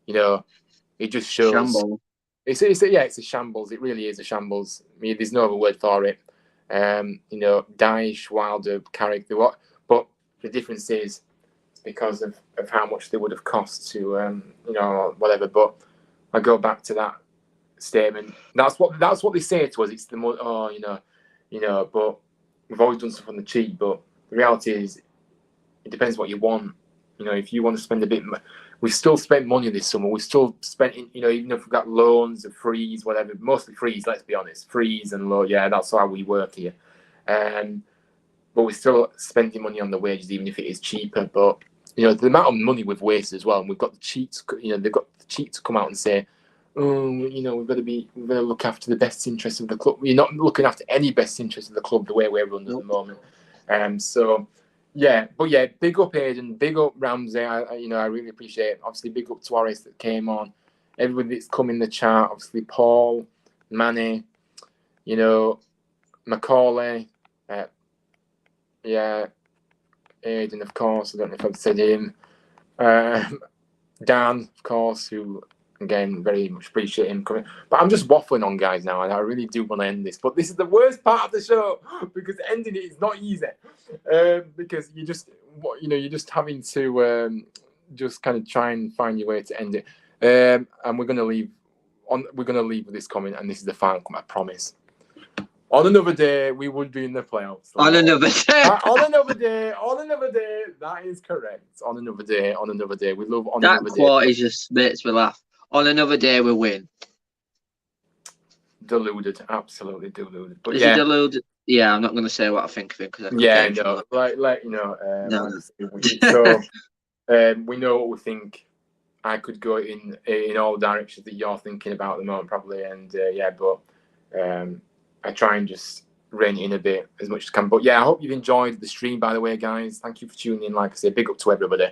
It just shows. Shambles. It's a shambles. It really is a shambles. I mean, there's no other word for it. Dyche, Wilder, Carrick, but the difference is because of how much they would have cost to whatever. But I go back to that statement. That's what they say to us. It's the more but we've always done stuff on the cheap. But the reality is, it depends what you want. If you want to spend a bit, we've still spent money this summer. We've still spent, even if we've got loans or frees, whatever, mostly frees. Let's be honest, frees and low. Yeah, that's how we work here. But we're still spending money on the wages, even if it is cheaper. But the amount of money we've wasted as well, and we've got the cheats. They've got the cheat to come out and say, "Oh, we've got to look after the best interest of the club." We're not looking after any best interest of the club the way we're run at the moment. So, yeah, but yeah, big up Aidan, big up Ramsey. I really appreciate it. Obviously, big up Tuares that came on. Everybody that's come in the chat. Obviously, Paul, Manny, Macaulay. Aidan, of course. I don't know if I've said him. Dan, of course, who, again, very much appreciate him coming. But I'm just waffling on, guys, now, and I really do want to end this. But this is the worst part of the show, because ending it is not easy. Because you're just having to just kind of try and find your way to end it. And we're going to leave with this comment, and this is the final comment, I promise. On another day, we would be in the playoffs. On another day. On another day. That is correct. On another day. We love on another day. That quote is just makes me laugh. On another day, we win. Deluded. Absolutely deluded. But is he deluded? Yeah, I'm not going to say what I think of it. Cause So, we know what we think. I could go in all directions that you're thinking about at the moment, probably. And, I try and just rein it in a bit as much as I can. But yeah, I hope you've enjoyed the stream, by the way, guys. Thank you for tuning in. Like I say, big up to everybody.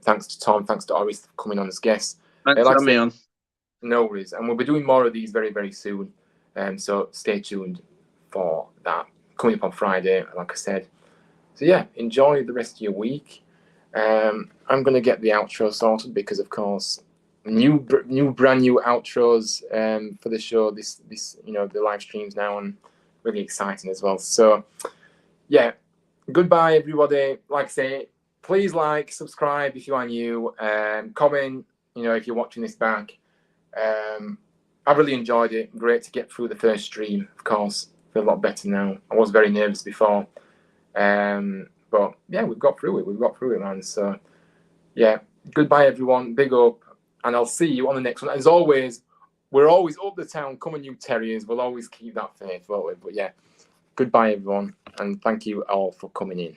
Thanks to Tom. Thanks to Oris for coming on as guests. Thanks for having me on. No worries. And we'll be doing more of these very, very soon. So stay tuned for that. Coming up on Friday, like I said. So yeah, enjoy the rest of your week. I'm going to get the outro sorted because, of course, brand new outros for the show, this the live streams now, and really exciting as well. So yeah, goodbye everybody. Like I say, please subscribe if you are new, comment if you're watching this back. I really enjoyed it. Great to get through the first stream. Of course, feel a lot better now. I was very nervous before, but yeah, we've got through it, man. So yeah, goodbye everyone, big up. And I'll see you on the next one. As always, we're always up the town. Come on, you Terriers. We'll always keep that faith, won't we? But yeah, goodbye, everyone. And thank you all for coming in.